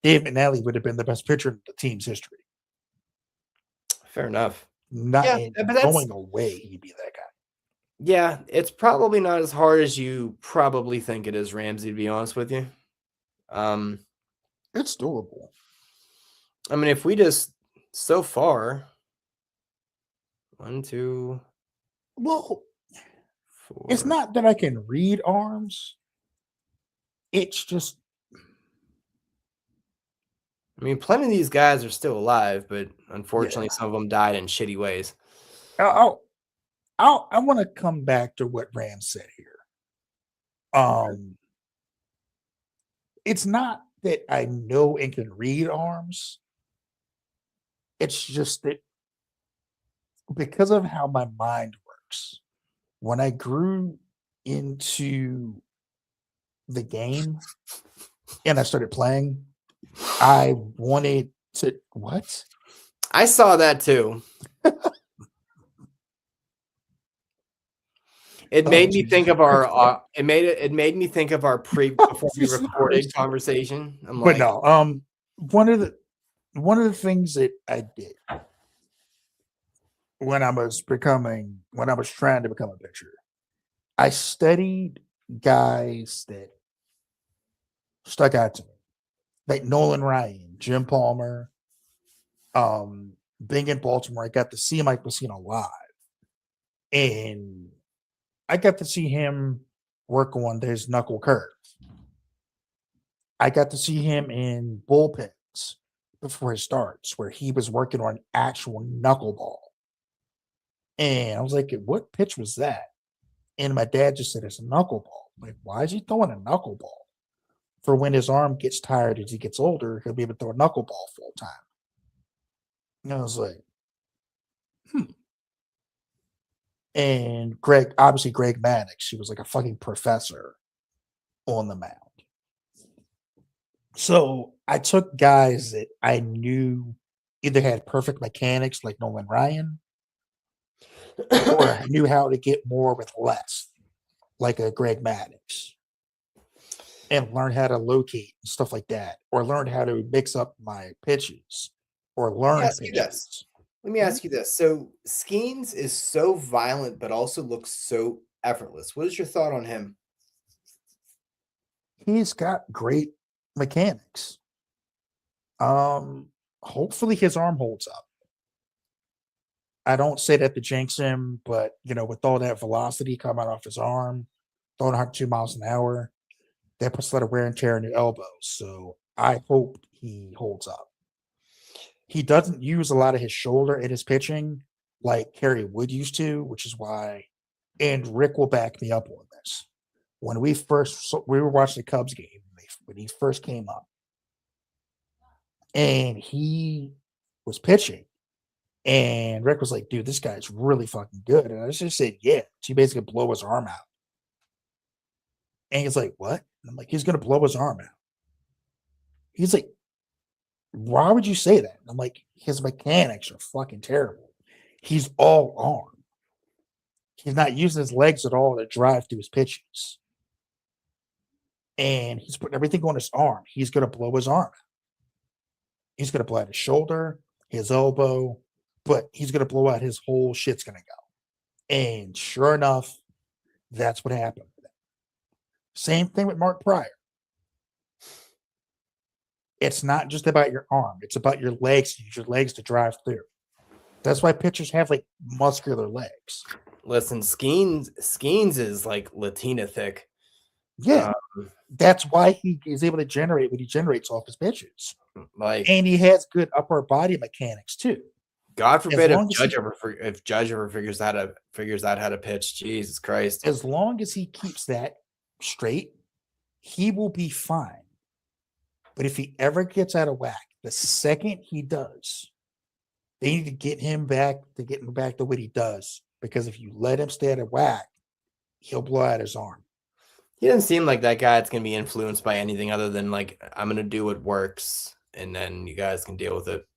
Dave McNally would have been the best pitcher in the team's history. Fair enough. Not Yeah, in but that's going away, he'd be that guy. yeah, it's probably not as hard as you probably think it is, Ramsey, to be honest with you. It's doable. I mean, if we just so far 1, 2, Well, 4. it's not that I can read arms. It's just I mean, plenty of these guys are still alive, but unfortunately, some of them died in shitty ways. I want to come back to what Ram said here. It's not that I know and can read arms. It's just that because of how my mind works, when I grew into the game and I started playing, I wanted to what? I saw that too. It Oh, made me Jesus think of Christ. our it made me think of our before we Jesus recorded Christ. conversation. I'm But like, no, one of the things that I did when I was trying to become a pitcher, I studied guys that stuck out to me, like Nolan Ryan, Jim Palmer, being in Baltimore. I got to see Mike Messina live, and I got to see him work on his knuckle curve. I got to see him in bullpens before he starts, where he was working on actual knuckleball. And I was like, what pitch was that? And my dad just said, it's a knuckleball. Like, why is he throwing a knuckleball? For when his arm gets tired as he gets older, he'll be able to throw a knuckleball full time. And I was like, hmm. And obviously Greg Maddox, he was like a fucking professor on the mound. So I took guys that I knew either had perfect mechanics like Nolan Ryan, or I knew how to get more with less, like a Greg Maddox, and learn how to locate and stuff like that, or learn how to mix up my pitches, or let me learn ask you this. pitches. Let me ask you this. So Skeens is so violent, but also looks so effortless. What is your thought on him? He's got great mechanics. Hopefully his arm holds up. I don't say that to jinx him, but with all that velocity coming off his arm, throwing 102 miles an hour, that puts a lot of wear and tear in your elbows. So I hope he holds up. He doesn't use a lot of his shoulder in his pitching like Kerry Wood used to, which is why, and Rick will back me up on this. When we were watching the Cubs game when he first came up, and he was pitching, and Rick was like, dude, this guy's really fucking good. And I just said, yeah. She basically blow his arm out. And he's like, what? And I'm like, he's going to blow his arm out. He's like, why would you say that? And I'm like, his mechanics are fucking terrible. He's all arm. He's not using his legs at all to drive through his pitches. And he's putting everything on his arm. He's going to blow his arm out. He's going to blow out his shoulder, his elbow, but he's going to blow out his whole shit's going to go. And sure enough, that's what happened. Same thing with Mark Pryor. It's not just about your arm. It's about your legs. Use your legs to drive through. That's why pitchers have like muscular legs. Listen, Skeens is like Latina thick. Yeah. That's why he is able to generate what he generates off his pitches. Like, and he has good upper body mechanics too. God forbid if Judge ever figures out how to pitch. Jesus Christ. As long as he keeps that straight, he will be fine. But if he ever gets out of whack, the second he does, they need to get him back to what he does. Because if you let him stay out of whack, he'll blow out his arm. He doesn't seem like that guy that's going to be influenced by anything other than like, I'm going to do what works, and then you guys can deal with it.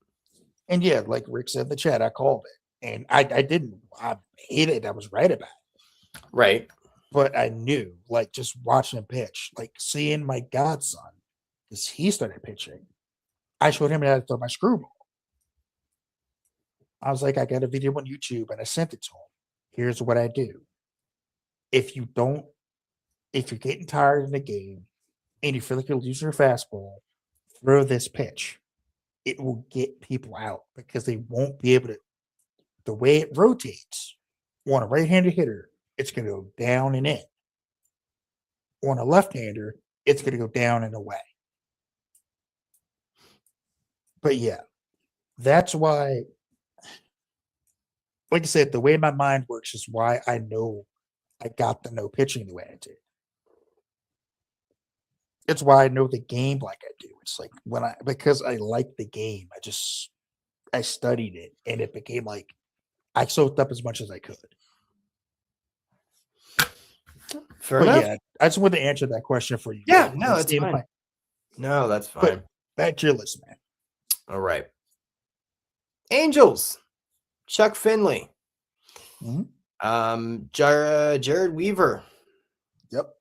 And yeah, like Rick said in the chat, I called it. And I didn't. I hated it. I was right about it. Right. But I knew, like, just watching him pitch, like seeing my godson, as he started pitching, I showed him how to throw my screwball. I was like, I got a video on YouTube, and I sent it to him. Here's what I do. If you're getting tired in the game and you feel like you're losing your fastball, throw this pitch. It will get people out because they won't be able to. The way it rotates on a right-handed hitter, it's going to go down and in. On a left-hander, it's going to go down and away. But yeah, that's why, like I said, the way my mind works is why I know I got to know pitching the way I did. It's why I know the game like I do. It's like because I like the game, I studied it, and it became like I soaked up as much as I could. Fair enough. Yeah, I just wanted to answer that question for you. Yeah, no, that's fine. No, that's fine. But back to your list, man. All right. Angels, Chuck Finley. Mm-hmm. Jared Weaver. Yep.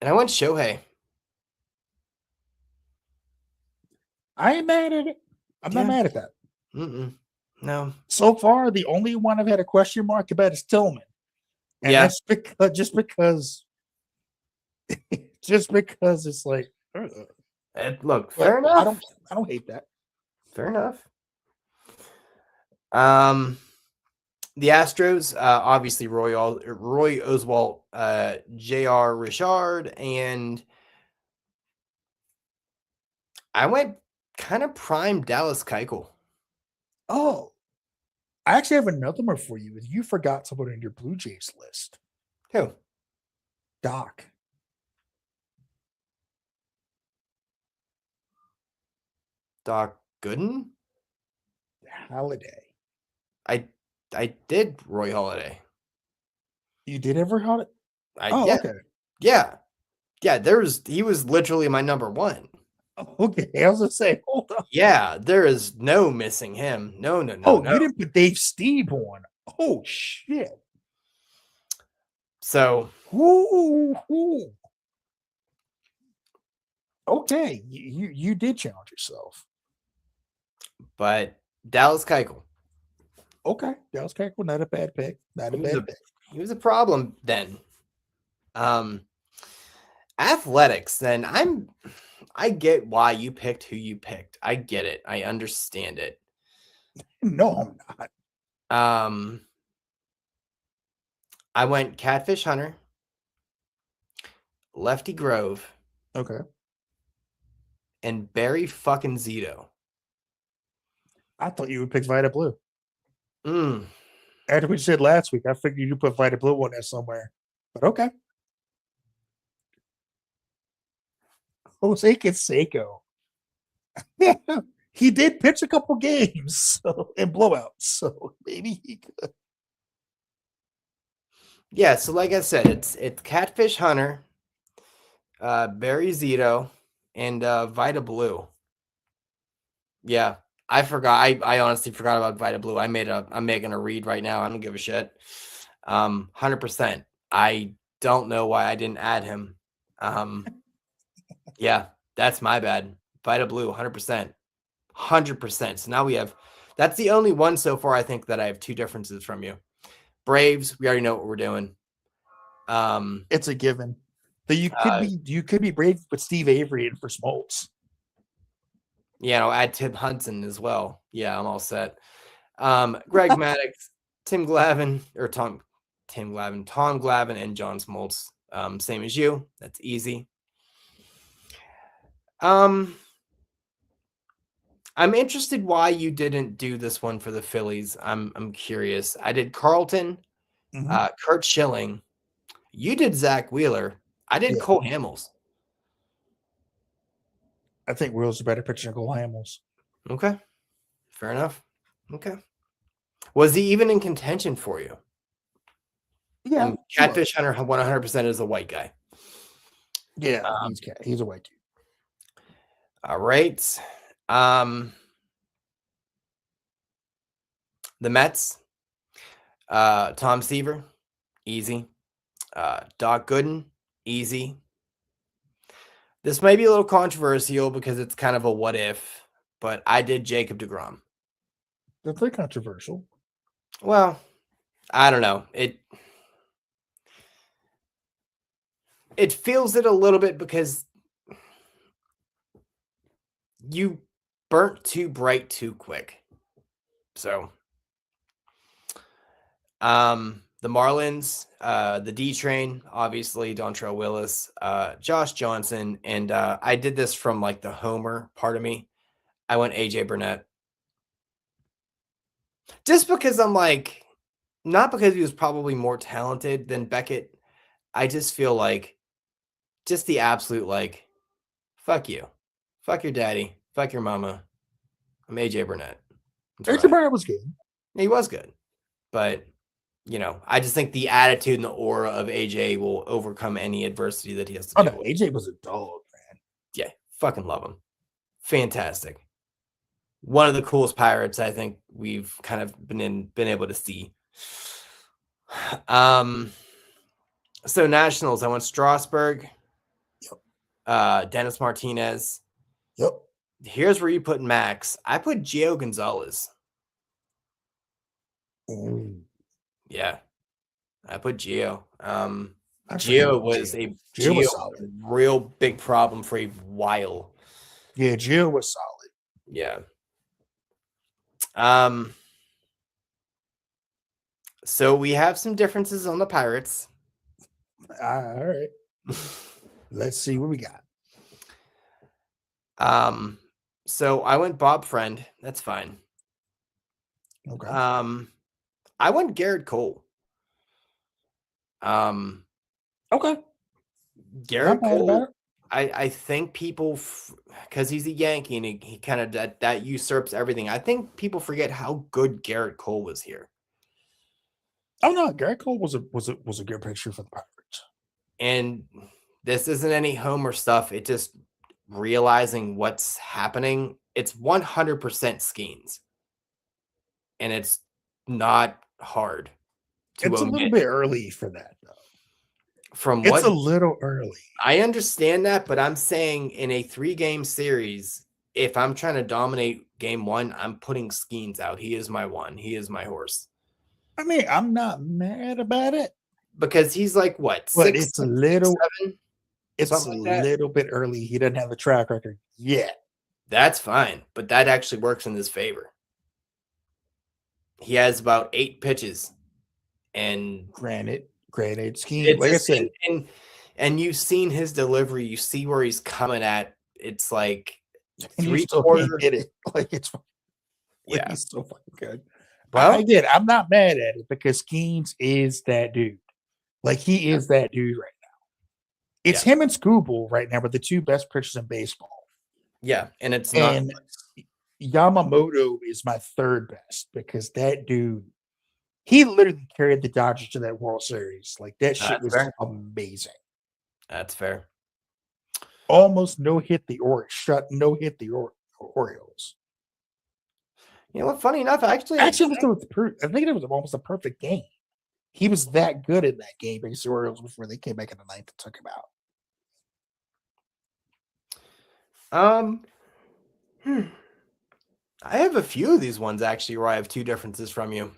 And I went Shohei. I ain't mad at it. I'm not Yeah. mad at that. No. So far, the only one I've had a question mark about is Tillman. And Yeah. that's because just because it's like Look, but fair enough. I don't hate that. Fair enough. The Astros, obviously Roy Oswalt, J.R. Richard, and I went kind of prime Dallas Keuchel. Oh, I actually have another one for you. You forgot someone in your Blue Jays list. Who? Doc. Doc Gooden? Holiday. I did Roy Halladay. You did ever had it? Yeah. Okay. Yeah. He was literally my number one. Okay. I was gonna say, hold on. Yeah, there is no missing him. No. You didn't put Dave Steve on. Oh shit. So ooh. Okay. You did challenge yourself. But Dallas Keuchel. Okay. Dallas Keuchel, not a bad pick. Not a bad pick. He was a problem then. Athletics, then I get why you picked who you picked. I get it. I understand it. No, I'm not. I went Catfish Hunter, Lefty Grove. Okay. And Barry fucking Zito. I thought you would pick Vita Blue. After what you said last week, I figured you put Vita Blue on there somewhere. But okay. Jose Canseco. He did pitch a couple games in blowouts, so maybe he could. Yeah, so like I said, it's Catfish Hunter, Barry Zito, and Vita Blue. Yeah, I forgot. I honestly forgot about Vita Blue. I'm making a read right now. I don't give a shit. 100%. I don't know why I didn't add him. Yeah, that's my bad. Vita Blue, 100%. 100%. So now that's the only one so far, I think, that I have two differences from you. Braves, we already know what we're doing. It's a given. But you could be brave with Steve Avery and for Smoltz. Yeah, I'll add Tim Hudson as well. Yeah, I'm all set. Greg Maddux, Tom Glavine, and John Smoltz. Same as you. That's easy. I'm interested why you didn't do this one for the Phillies. I'm curious. I did Carlton, Kurt Schilling. You did Zach Wheeler. I did Cole Hamels. I think Wheeler's a better pitcher than Cole Hamels. Okay. Fair enough. Okay. Was he even in contention for you? Yeah. And Catfish Hunter 100% is a white guy. Yeah, he's a white dude. All right. The Mets. Tom Seaver, easy. Doc Gooden, easy. This might be a little controversial because it's kind of a what if, but I did Jacob deGrom. That's very controversial. Well, I don't know. It feels it a little bit because you burnt too bright too quick. So, the Marlins, the D Train, obviously, Dontrell Willis, Josh Johnson, and I did this from like the homer part of me. I went AJ Burnett. Just because I'm like, not because he was probably more talented than Beckett. I just feel like just the absolute like, fuck you. Fuck your daddy. Fuck your mama. I'm AJ Burnett. AJ Burnett was good. He was good. But I just think the attitude and the aura of AJ will overcome any adversity that he has to deal with. AJ was a dog, man. Yeah, fucking love him. Fantastic. One of the coolest Pirates I think we've kind of been able to see. So Nationals, I went Strasburg, Yep. Dennis Martinez. Yep. Here's where you put Max. I put Gio Gonzalez. Ooh, Yeah, I put Gio. I forgot Gio about was Gio. a Gio Gio was was solid. a real big problem for a while. Yeah, Gio was solid. Yeah. So we have some differences on the Pirates. All right. Let's see what we got. So I went Bob Friend. That's fine. Okay. I went Garrett Cole. Okay. Garrett Not mad about Cole. it. I think people, because he's a Yankee and he kind of that usurps everything. I think people forget how good Garrett Cole was here. Oh no, Garrett Cole was a good picture for the Pirates. And this isn't any homer stuff. It just realizing what's happening. It's 100% Skeens, and it's not hard to It's a little omit. bit early for that, though. From It's what a little early. I understand that, but I'm saying in a 3-game series, if I'm trying to dominate game 1, I'm putting Skeens out. He is my one. He is my horse. I mean, I'm not mad about it, Because he's like what, but 6, it's a little 7, it's a something like that. little bit early. He doesn't have a track record yet. That's fine, but that actually works in his favor. He has about 8 pitches, and Granted, scheme. it's Like I just said, and you've seen his delivery. You see where he's coming at. It's like and you three still can't quarter. hit it. Like it's like Yeah. he's so fucking good. Well, Again, I'm not mad at it because Skeens is that dude. Like he is that dude right now. It's Yeah. him and Scooble right now, are the two best pitchers in baseball. yeah, and it's not. And Yamamoto is my third best because that dude, he literally carried the Dodgers to that World Series. Like that shit That's was fair. amazing. That's fair. Almost no hit the Orioles. You know what? Funny enough, actually, I think it was almost a perfect game. He was that good in that game against the Orioles before they came back in the ninth and took him out. I have a few of these ones actually where I have 2 differences from you.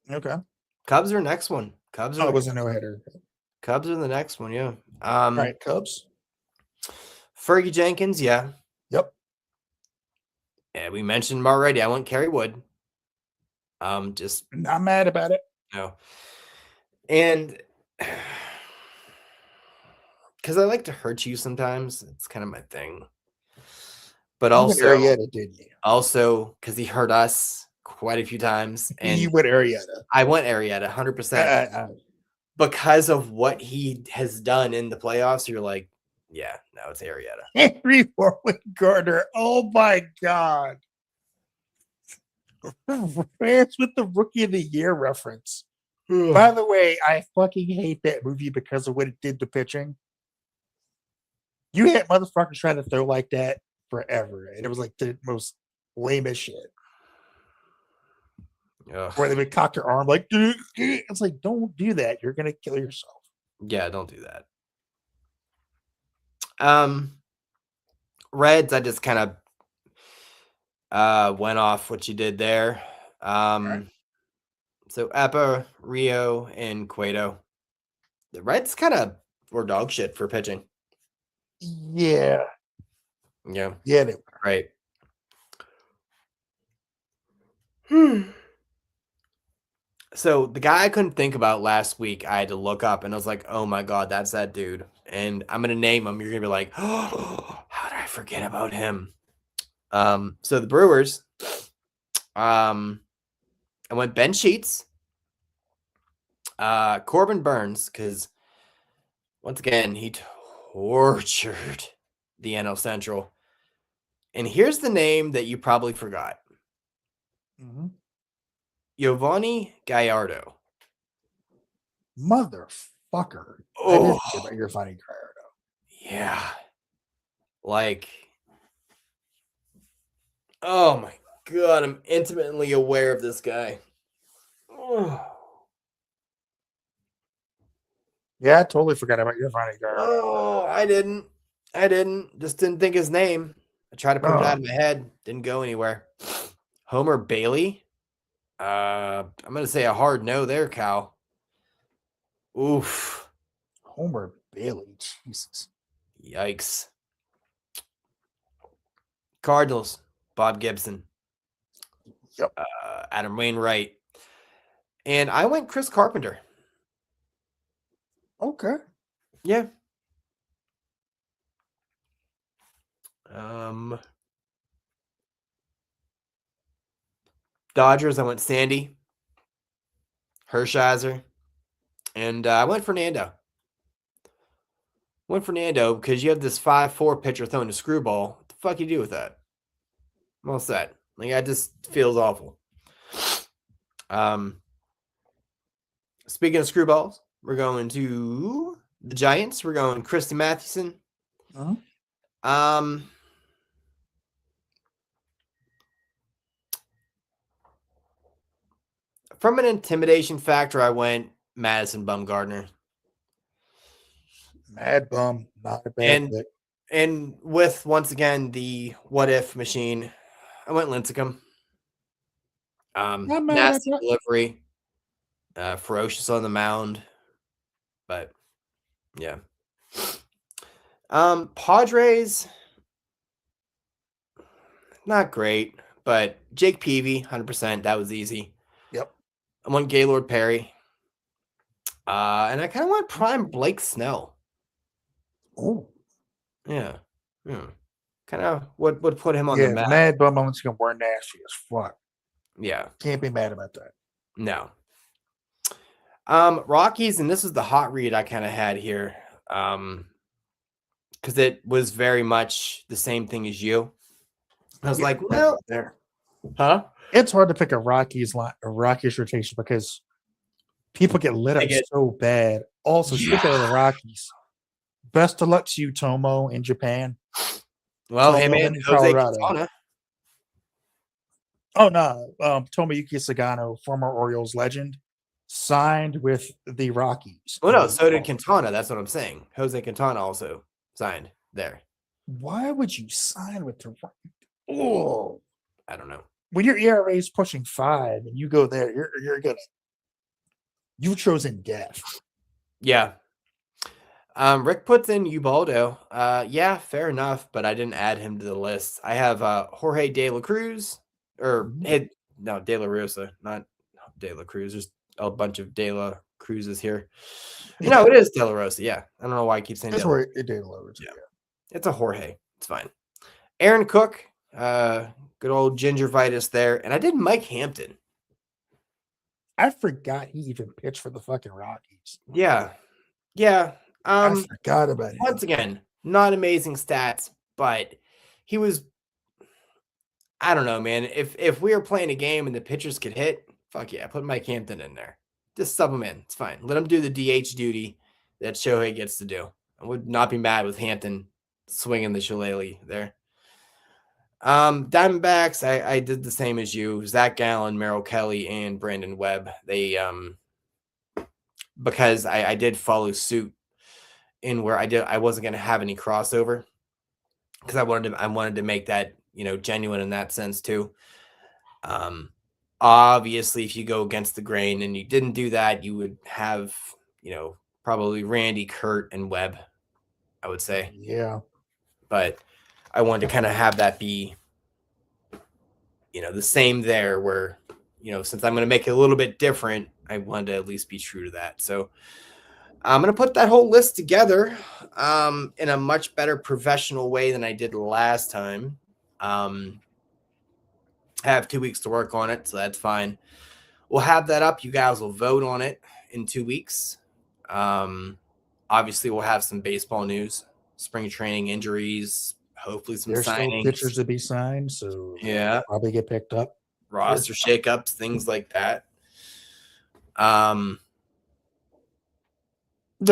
Okay. Cubs are next one. It was a no hitter. Cubs are the next one. Yeah. All right, Cubs. Fergie Jenkins. Yeah. Yep. Yeah. We mentioned him already. I went Kerry Wood. Just not mad about it. No. And because I like to hurt you sometimes, it's kind of my thing. But also, Arrieta, didn't you? Also, because he hurt us quite a few times, and you went Arrieta. I went Arrieta 100% because of what he has done in the playoffs. You're like, yeah, no, it's Arrieta. Henry Warwick Gardner. Oh my god! Rams with the Rookie of the Year reference. By the way, I fucking hate that movie because of what it did to pitching. You had motherfuckers trying to throw like that forever, and it was like the most lamest shit. Ugh. Where they would cock their arm like, it's like, don't do that. You're gonna kill yourself. Yeah, don't do that. Reds, I just kind of went off what you did there. Right. So Appa, Rio, and Cueto. The Reds kind of were dog shit for pitching. Yeah. Yeah. Yeah, they were. Right. So the guy I couldn't think about last week, I had to look up, and I was like, "Oh my god, that's that dude!" And I'm gonna name him. You're gonna be like, "Oh, how did I forget about him?" So the Brewers, I went Ben Sheets, Corbin Burns, because once again he tortured the NL Central. And here's the name that you probably forgot: Giovanni Gallardo. Motherfucker. Oh, I didn't think about your funny Gallardo. Yeah. Like, oh my god, I'm intimately aware of this guy. Oh, Yeah, I totally forgot about your funny guy. Oh, I didn't. Just didn't think his name. I tried to put it Oh, out of my head. Didn't go anywhere. Homer Bailey. I'm gonna say a hard no there, Cal. Oof. Homer Bailey. Jesus. Yikes. Cardinals. Bob Gibson. Yep. Adam Wainwright. And I went Chris Carpenter. Okay. Yeah. Dodgers, I went Sandy, Hershiser, and I went Fernando. Because you have this 5-4 pitcher throwing a screwball. What the fuck you do with that? I'm all set. Like, that just feels awful. Speaking of screwballs, we're going to the Giants. We're going Christy Mathewson. Uh-huh. From an intimidation factor, I went Madison Bumgarner. Mad Bum, not a bad pick. And with, once again, the what if machine, I went Lincecum. Not mad at Nasty that. delivery, ferocious on the mound, but yeah. Padres, not great, but Jake Peavy, 100%. That was easy. Yep. I went Gaylord Perry. And I kind of went prime Blake Snell. Oh. Yeah. Kind of would put him on the Yeah, map. Mad Bum moments gonna wear nasty as fuck. Yeah. Can't be mad about that. No. Rockies, and this is the hot read I kind of had here. Because it was very much the same thing as you. I was like, well, there. huh? It's hard to pick a Rockies rotation because people get lit up so bad. Also, speaking of the Rockies, best of luck to you, Tomo, in Japan. Well, Tomo hey man, in Jose Colorado. Quintana. Oh no, Tomoyuki Sagano, former Orioles legend, signed with the Rockies. Well, no, so did Quintana. That's what I'm saying. Jose Quintana also signed there. Why would you sign with the Rockies? Oh, I don't know. When your ERA is pushing 5 and you go there, you've chosen death. Yeah. Rick puts in Ubaldo. Yeah, fair enough, but I didn't add him to the list. I have Jorge De La Cruz, De La Rosa, not De La Cruz. There's a bunch of De La Cruzes here. Yeah. No, it is De La Rosa. Yeah, I don't know why I keep saying that's where it De La Rosa. Yeah, it's a Jorge. It's fine. Aaron Cook, good old gingivitis there, and I did Mike Hampton. I forgot he even pitched for the fucking Rockies. Yeah. I forgot about him. Once again, not amazing stats, but he was. I don't know, man. If we were playing a game and the pitchers could hit, fuck yeah, put Mike Hampton in there. Just sub him in. It's fine. Let him do the DH duty that Shohei gets to do. I would not be mad with Hampton swinging the shillelagh there. Diamondbacks, I did the same as you. Zach Gallen, Merrill Kelly, and Brandon Webb. They because I did follow suit in where I wasn't going to have any crossover because I wanted to make that, genuine in that sense too. Obviously if you go against the grain and you didn't do that, you would have, probably Randy, Kurt, and Webb, I would say. Yeah. But I wanted to kind of have that be, the same there where, since I'm going to make it a little bit different, I wanted to at least be true to that. So I'm going to put that whole list together in a much better professional way than I did last time. I have 2 weeks to work on it, so that's fine. We'll have that up. You guys will vote on it in 2 weeks. Obviously, we'll have some baseball news, spring training injuries, hopefully some There's signings. still pitchers to be signed, so yeah, probably get picked up. Roster shakeups, things like that. The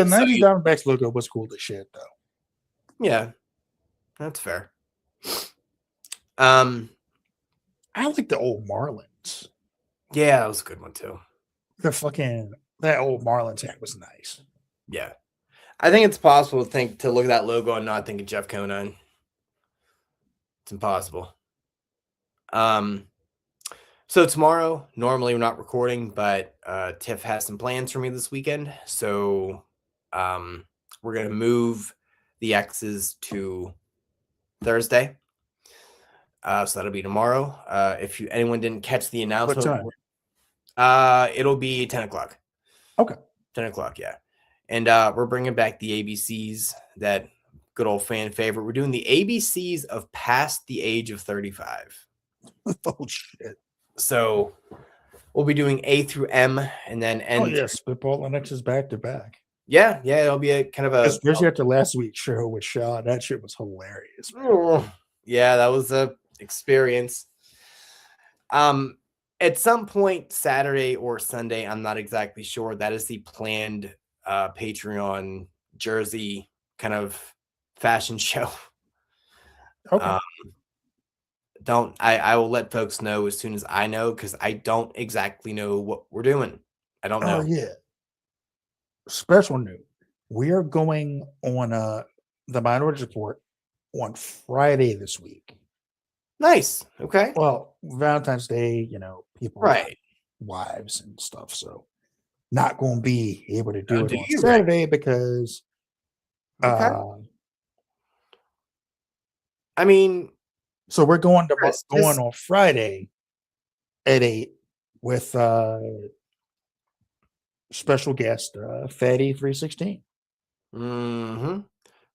90 Diamondbacks logo was cool as shit, though. Yeah, that's fair. I like the old Marlins. Yeah, that was a good one too. That old Marlins hat was nice. Yeah. I think it's possible to look at that logo and not think of Jeff Conine. It's impossible. So tomorrow, normally we're not recording, but Tiff has some plans for me this weekend. So we're gonna move the X's to Thursday. So that'll be tomorrow. If anyone didn't catch the What announcement, time? it'll be 10 o'clock. Okay. 10 o'clock, yeah. And we're bringing back the ABCs, that good old fan favorite. We're doing the ABCs of past the age of 35. Oh shit. So we'll be doing A through M and then N. Oh yeah, Spitball and X's back to back. Yeah, it'll be a kind of a Especially after last week's show with Shaw. That shit was hilarious. Yeah, that was a experience. At some point Saturday or Sunday, I'm not exactly sure. That is the planned Patreon Jersey kind of fashion show. Okay. I will let folks know as soon as I know, because I don't exactly know what we're doing. I don't know. Oh yeah. Special note. We are going on the Minority Report on Friday this week. Nice. Okay. Well, Valentine's Day, people have Right. wives and stuff, so not going to be able to do it do on you, Saturday because Okay. I mean, so we're going Chris, going on Friday at 8 with special guest Fatty 316.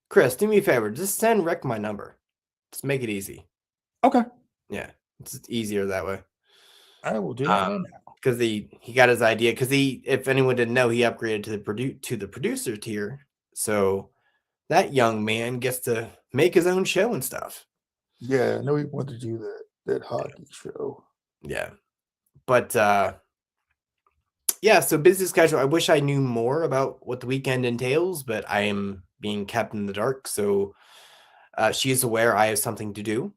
Chris, do me a favor. Just send Rick my number. Just make it easy. Okay. Yeah, it's just easier that way. I will do that right now. Because he got his idea. Because if anyone didn't know, he upgraded to the producer tier. So that young man gets to make his own show and stuff. Yeah, I know he wanted to do that hockey show. Yeah, but yeah. So busy schedule. I wish I knew more about what the weekend entails, but I am being kept in the dark. So she is aware I have something to do.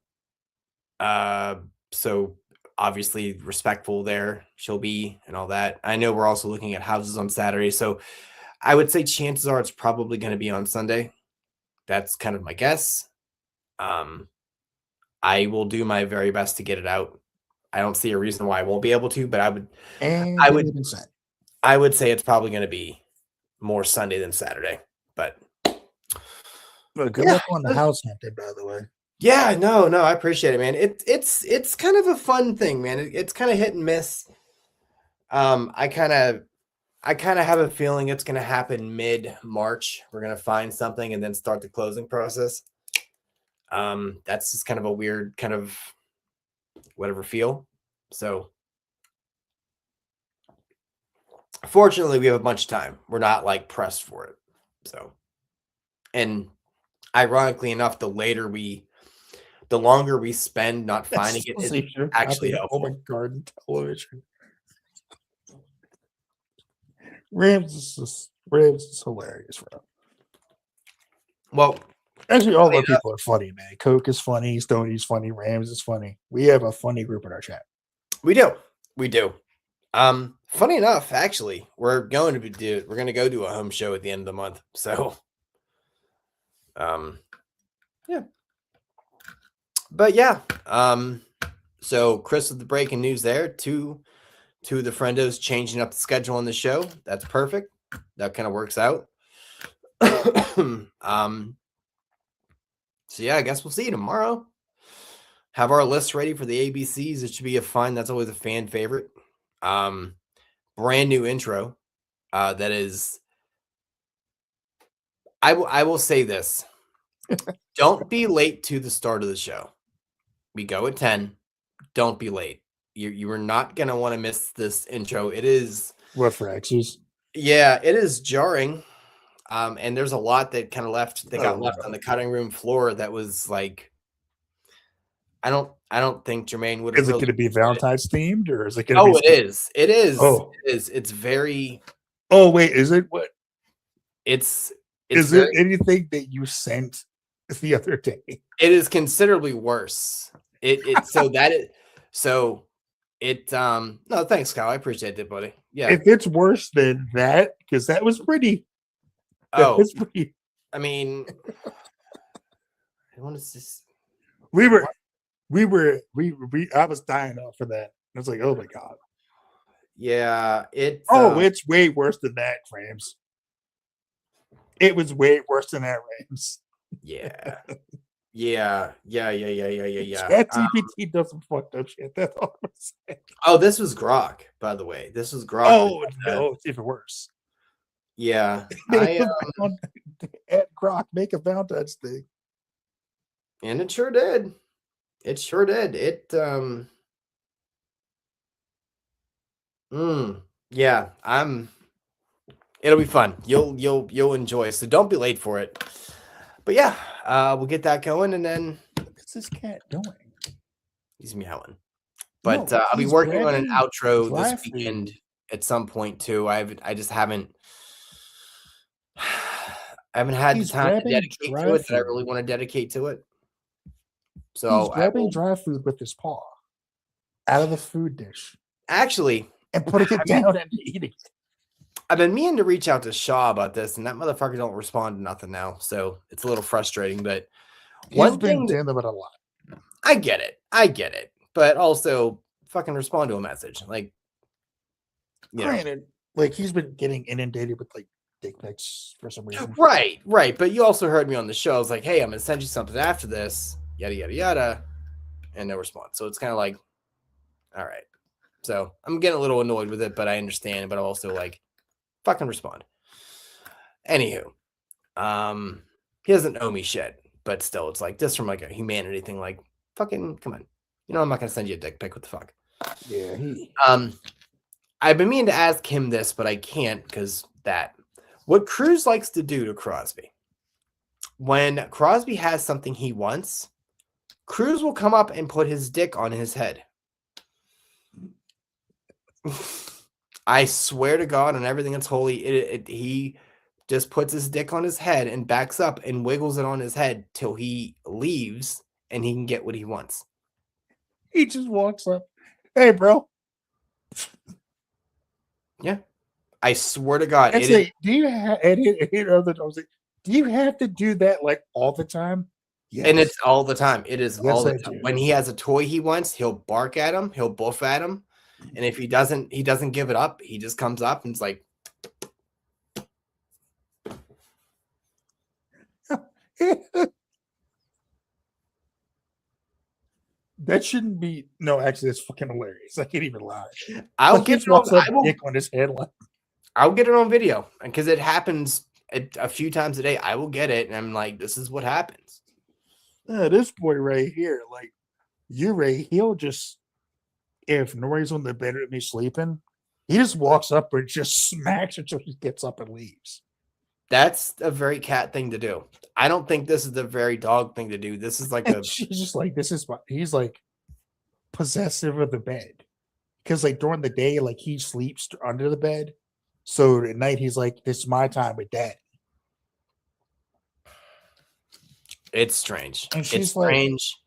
So obviously respectful there. She'll be and all that. I know we're also looking at houses on Saturday, so I would say chances are it's probably going to be on Sunday. That's kind of my guess. I will do my very best to get it out. I don't see a reason why I won't be able to, but I would say it's probably going to be more Sunday than Saturday. But well, good luck on the house hunting, by the way. Yeah, no, I appreciate it, man. It's kind of a fun thing, man. It's kind of hit and miss. I kind of have a feeling it's going to happen mid-March. We're going to find something and then start the closing process. That's just kind of a weird kind of whatever feel. So fortunately, we have a bunch of time. We're not like pressed for it. So, and ironically enough, the longer we spend not finding it, it's actually helpful. Oh my garden television. Rams is hilarious, bro. Well, actually, all our people are funny, man. Coke is funny, Stoney's funny, Rams is funny. We have a funny group in our chat. We do. Funny enough, actually, we're going to go do a home show at the end of the month. So, yeah. But yeah, so Chris with the breaking news there. Two of the friendos changing up the schedule on the show. That's perfect. That kind of works out. So yeah, I guess we'll see you tomorrow. Have our list ready for the ABCs. It should be that's always a fan favorite. Brand new intro. That is, I will say this. Don't be late to the start of the show. We go at 10. Don't be late. You are not going to want to miss this intro. It is what for X's? Yeah, it is jarring. And there's a lot that got left on the cutting room floor that was like, I don't think Jermaine would have. Is it going to be Valentine's themed, or is it going to be? It is. It is. Oh, it is. It's very. Oh wait, is it what? Is it anything that you sent the other day? It is considerably worse. No, thanks, Kyle. I appreciate it, buddy. Yeah. If it's worse than that, because that was pretty Oh, It's pretty. I mean, I want to just. We I was dying up for that. I was like, oh my god. Yeah, Oh, it's way worse than that, Rams. It was way worse than that, Rams. yeah. Yeah. ChatGPT does some fucked up shit. That's all I'm saying. Oh, this was Grok, by the way. This was Grok. Oh no, it's even worse. Yeah. At Grok, make a Valentine's thing. And it sure did. It sure did. Yeah, it'll be fun. You'll enjoy. So don't be late for it. But yeah, we'll get that going and then What's this cat doing? he's meowing. But No, I'll be he's working on an grabbing outro dry this weekend food. at some point too. I just haven't I haven't had the He's time to grabbing dedicate dry to it that I food. really want to dedicate to it. He's So I grabbing will dry food with his paw out of the food dish actually and putting it down and eating it. I've been meaning to reach out to Shaw about this, and that motherfucker don't respond to nothing now. So it's a little frustrating. But He's one been thing dealing with it a lot. I get it, but also fucking respond to a message. Like, Granted, like he's been getting inundated with like dick pics for some reason. right. But you also heard me on the show. I was like, hey, I'm gonna send you something after this, yada yada yada, and no response. So it's kind of like, all right. So I'm getting a little annoyed with it, but I understand. But I'm also like, fucking respond. Anywho, he doesn't owe me shit, but still, it's like just from like a humanity thing. Like, fucking come on, I'm not gonna send you a dick pic. What the fuck? Yeah, I've been meaning to ask him this, but I can't because what Cruz likes to do to Crosby. When Crosby has something he wants, Cruz will come up and put his dick on his head. I swear to God on everything that's holy, he just puts his dick on his head and backs up and wiggles it on his head till he leaves and he can get what he wants. he just walks up. Hey, bro. Yeah. I swear to God. Do you have do you have to do that like all the time? Yes. And it's all the time. It is all the time. Do. When he has a toy he wants, he'll bark at him, he'll boof at him. And if he doesn't give it up, he just comes up and it's like that shouldn't be actually it's fucking hilarious. I can't even lie. I'll get dick on his head like I'll get it on video because it happens a few times a day. I will get it and I'm like, this is what happens. This boy right here, like he'll just if Nori's on the bed with me sleeping, he just walks up and just smacks until he gets up and leaves. That's a very cat thing to do. I don't think this is the very dog thing to do. This is like she's just like he's like possessive of the bed because like during the day like he sleeps under the bed, so at night he's like this is my time with dad. It's strange. And she's it's strange.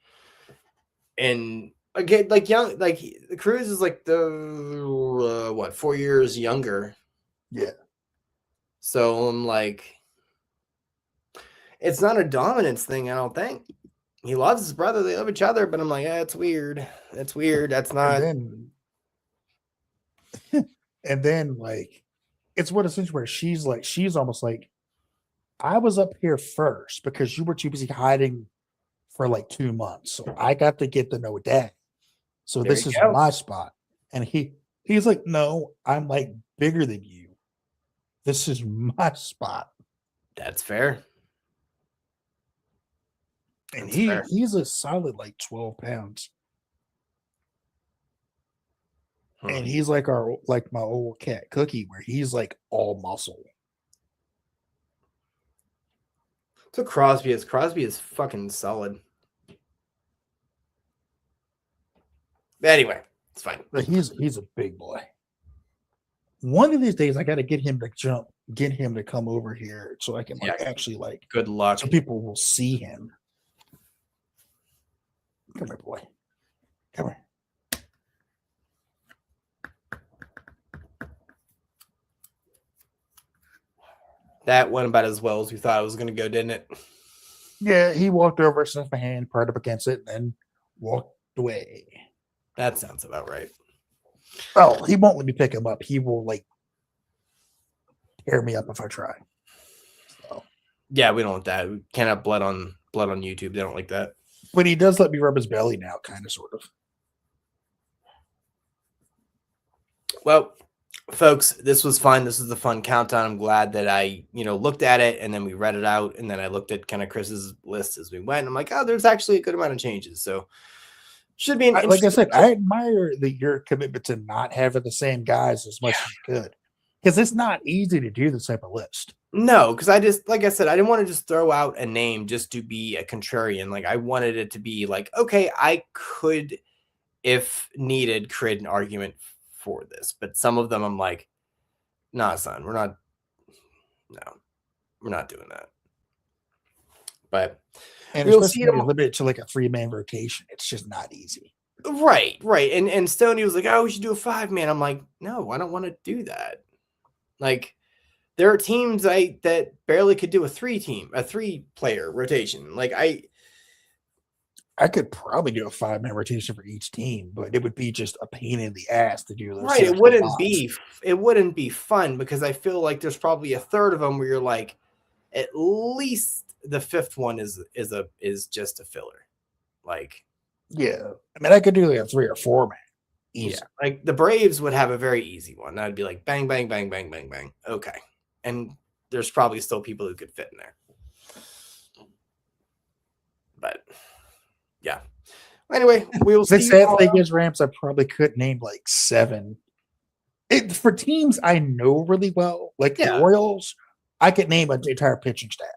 And again, like young, like Cruz is like the 4 years younger. Yeah. So I'm like, it's not a dominance thing. I don't think he loves his brother. They love each other, but I'm like, it's weird. That's weird. That's not. And then like, it's one of the things where she's almost like, I was up here first because you were too busy hiding for like 2 months, so I got to get to know dad. So this is my spot. And he's like, no, I'm like bigger than you. This is my spot. That's fair. And he's a solid like 12 pounds. And he's like my old cat Cookie, where he's like all muscle. So Crosby is fucking solid. Anyway, it's fine. But he's a big boy. One of these days, I got to get him to come over here so I can actually like. Good luck. So people will see him. Come here, boy. Come here. That went about as well as we thought it was going to go, didn't it? Yeah, he walked over, sniffed my hand, purred up against it, and then walked away. That sounds about right. Oh, he won't let me pick him up. He will like tear me up if I try. So, Yeah, we don't want that. We can't have blood on YouTube. They don't like that. but he does let me rub his belly now, kind of, sort of. Well, folks, this was fun. This was a fun countdown. I'm glad that I, looked at it and then we read it out, and then I looked at kind of Chris's list as we went. I'm like, oh, there's actually a good amount of changes. So should be an Like I said, I admire your commitment to not having the same guys as much as you could, because it's not easy to do this type of list. No, because I just, like I said, I didn't want to just throw out a name just to be a contrarian. Like I wanted it to be like, okay, I could, if needed, create an argument for this. But some of them I'm like, nah, son, we're not doing that. But And especially when you're limited to like a 3-man rotation, it's just not easy. Right. And Stoney was like, oh, we should do a 5-man. I'm like, no, I don't want to do that. Like, there are teams that barely could do a 3-player rotation. Like I could probably do a 5-man rotation for each team, but it would be just a pain in the ass to do those. Right. It wouldn't be fun, because I feel like there's probably a third of them where you're like, at least the 5th one is just a filler. Like, yeah. I mean, I could do like a 3 or 4-man. Easy. Yeah. Like the Braves would have a very easy one. That'd be like bang, bang, bang, bang, bang, bang. Okay. And there's probably still people who could fit in there. But yeah. Anyway, we'll see. The sad thing is, Rams, I probably could name like 7. For teams I know really well, like the Orioles, I could name an entire pitching staff.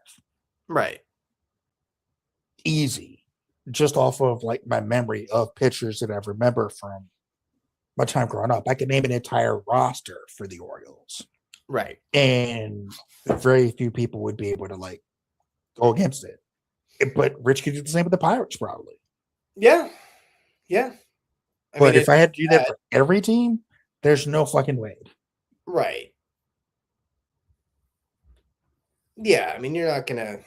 Right. Easy. Just off of like my memory of pitchers that I remember from my time growing up. I could name an entire roster for the Orioles. Right. And very few people would be able to like go against it. But Rich could do the same with the Pirates, probably. Yeah. Yeah. But if I had to do that for every team, there's no fucking way. Right. Yeah. I mean, you're going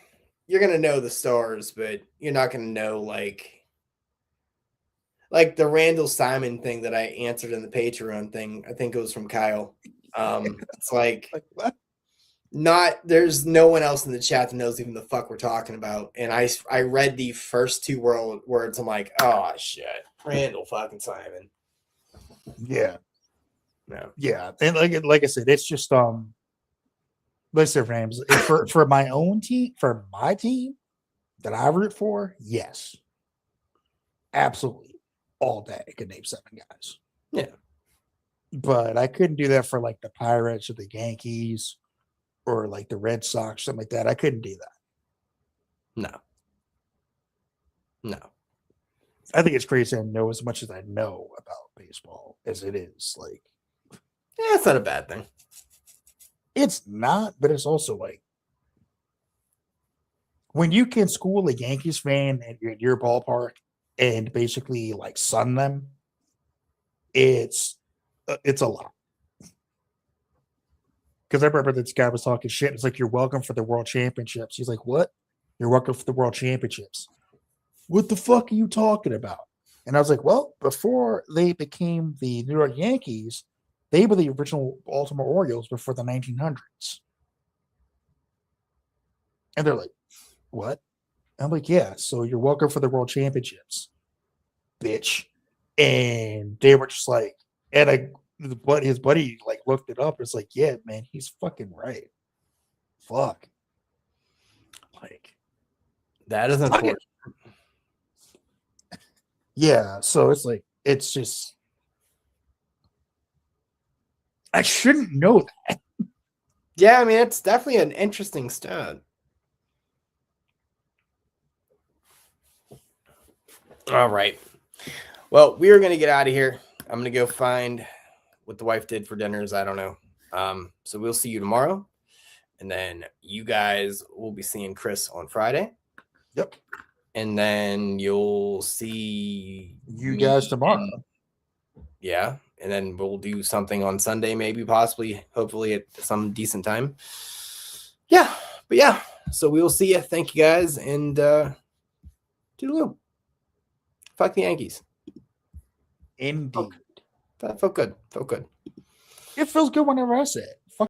to know the stars, but you're not going to know like the Randall Simon thing that I answered in the Patreon thing. I think it was from Kyle. It's like what? There's no one else in the chat that knows even the fuck we're talking about. And I read the first 2 words. I'm like, oh shit, Randall fucking Simon. Yeah. No. Yeah. And like I said, it's just listen, Rams, for my own team, for my team that I root for, yes. Absolutely. All day I could name 7 guys. Yeah. But I couldn't do that for like the Pirates or the Yankees or like the Red Sox, something like that. I couldn't do that. No. I think it's crazy I know as much as I know about baseball as it is. Like, yeah, it's not a bad thing. It's not, but it's also like when you can school a Yankees fan at your ballpark and basically like sun them, it's a lot. Because I remember this guy was talking shit. It's like, you're welcome for the World Championships. He's like, what? You're welcome for the World Championships. What the fuck are you talking about? And I was like, well, before they became the New York Yankees, they were the original Baltimore Orioles before the 1900s. And they're like, what? I'm like, yeah, so you're welcome for the World Championships, bitch. And they were just like, and his buddy like looked it up. It's like, yeah, man, he's fucking right. Fuck. Like, that is unfortunate. Yeah, so it's like, it's just, I shouldn't know that. Yeah, I mean, it's definitely an interesting stat. All right. Well, we are going to get out of here. I'm going to go find what the wife did for dinners. I don't know. So we'll see you tomorrow. And then you guys will be seeing Chris on Friday. Yep. And then you'll see you guys tomorrow. Yeah. And then we'll do something on Sunday, maybe, possibly, hopefully at some decent time. Yeah, but yeah. So we will see you. Thank you guys, and toodaloo. Fuck the Yankees. Indeed. That felt good. Felt good. It feels good whenever I say it.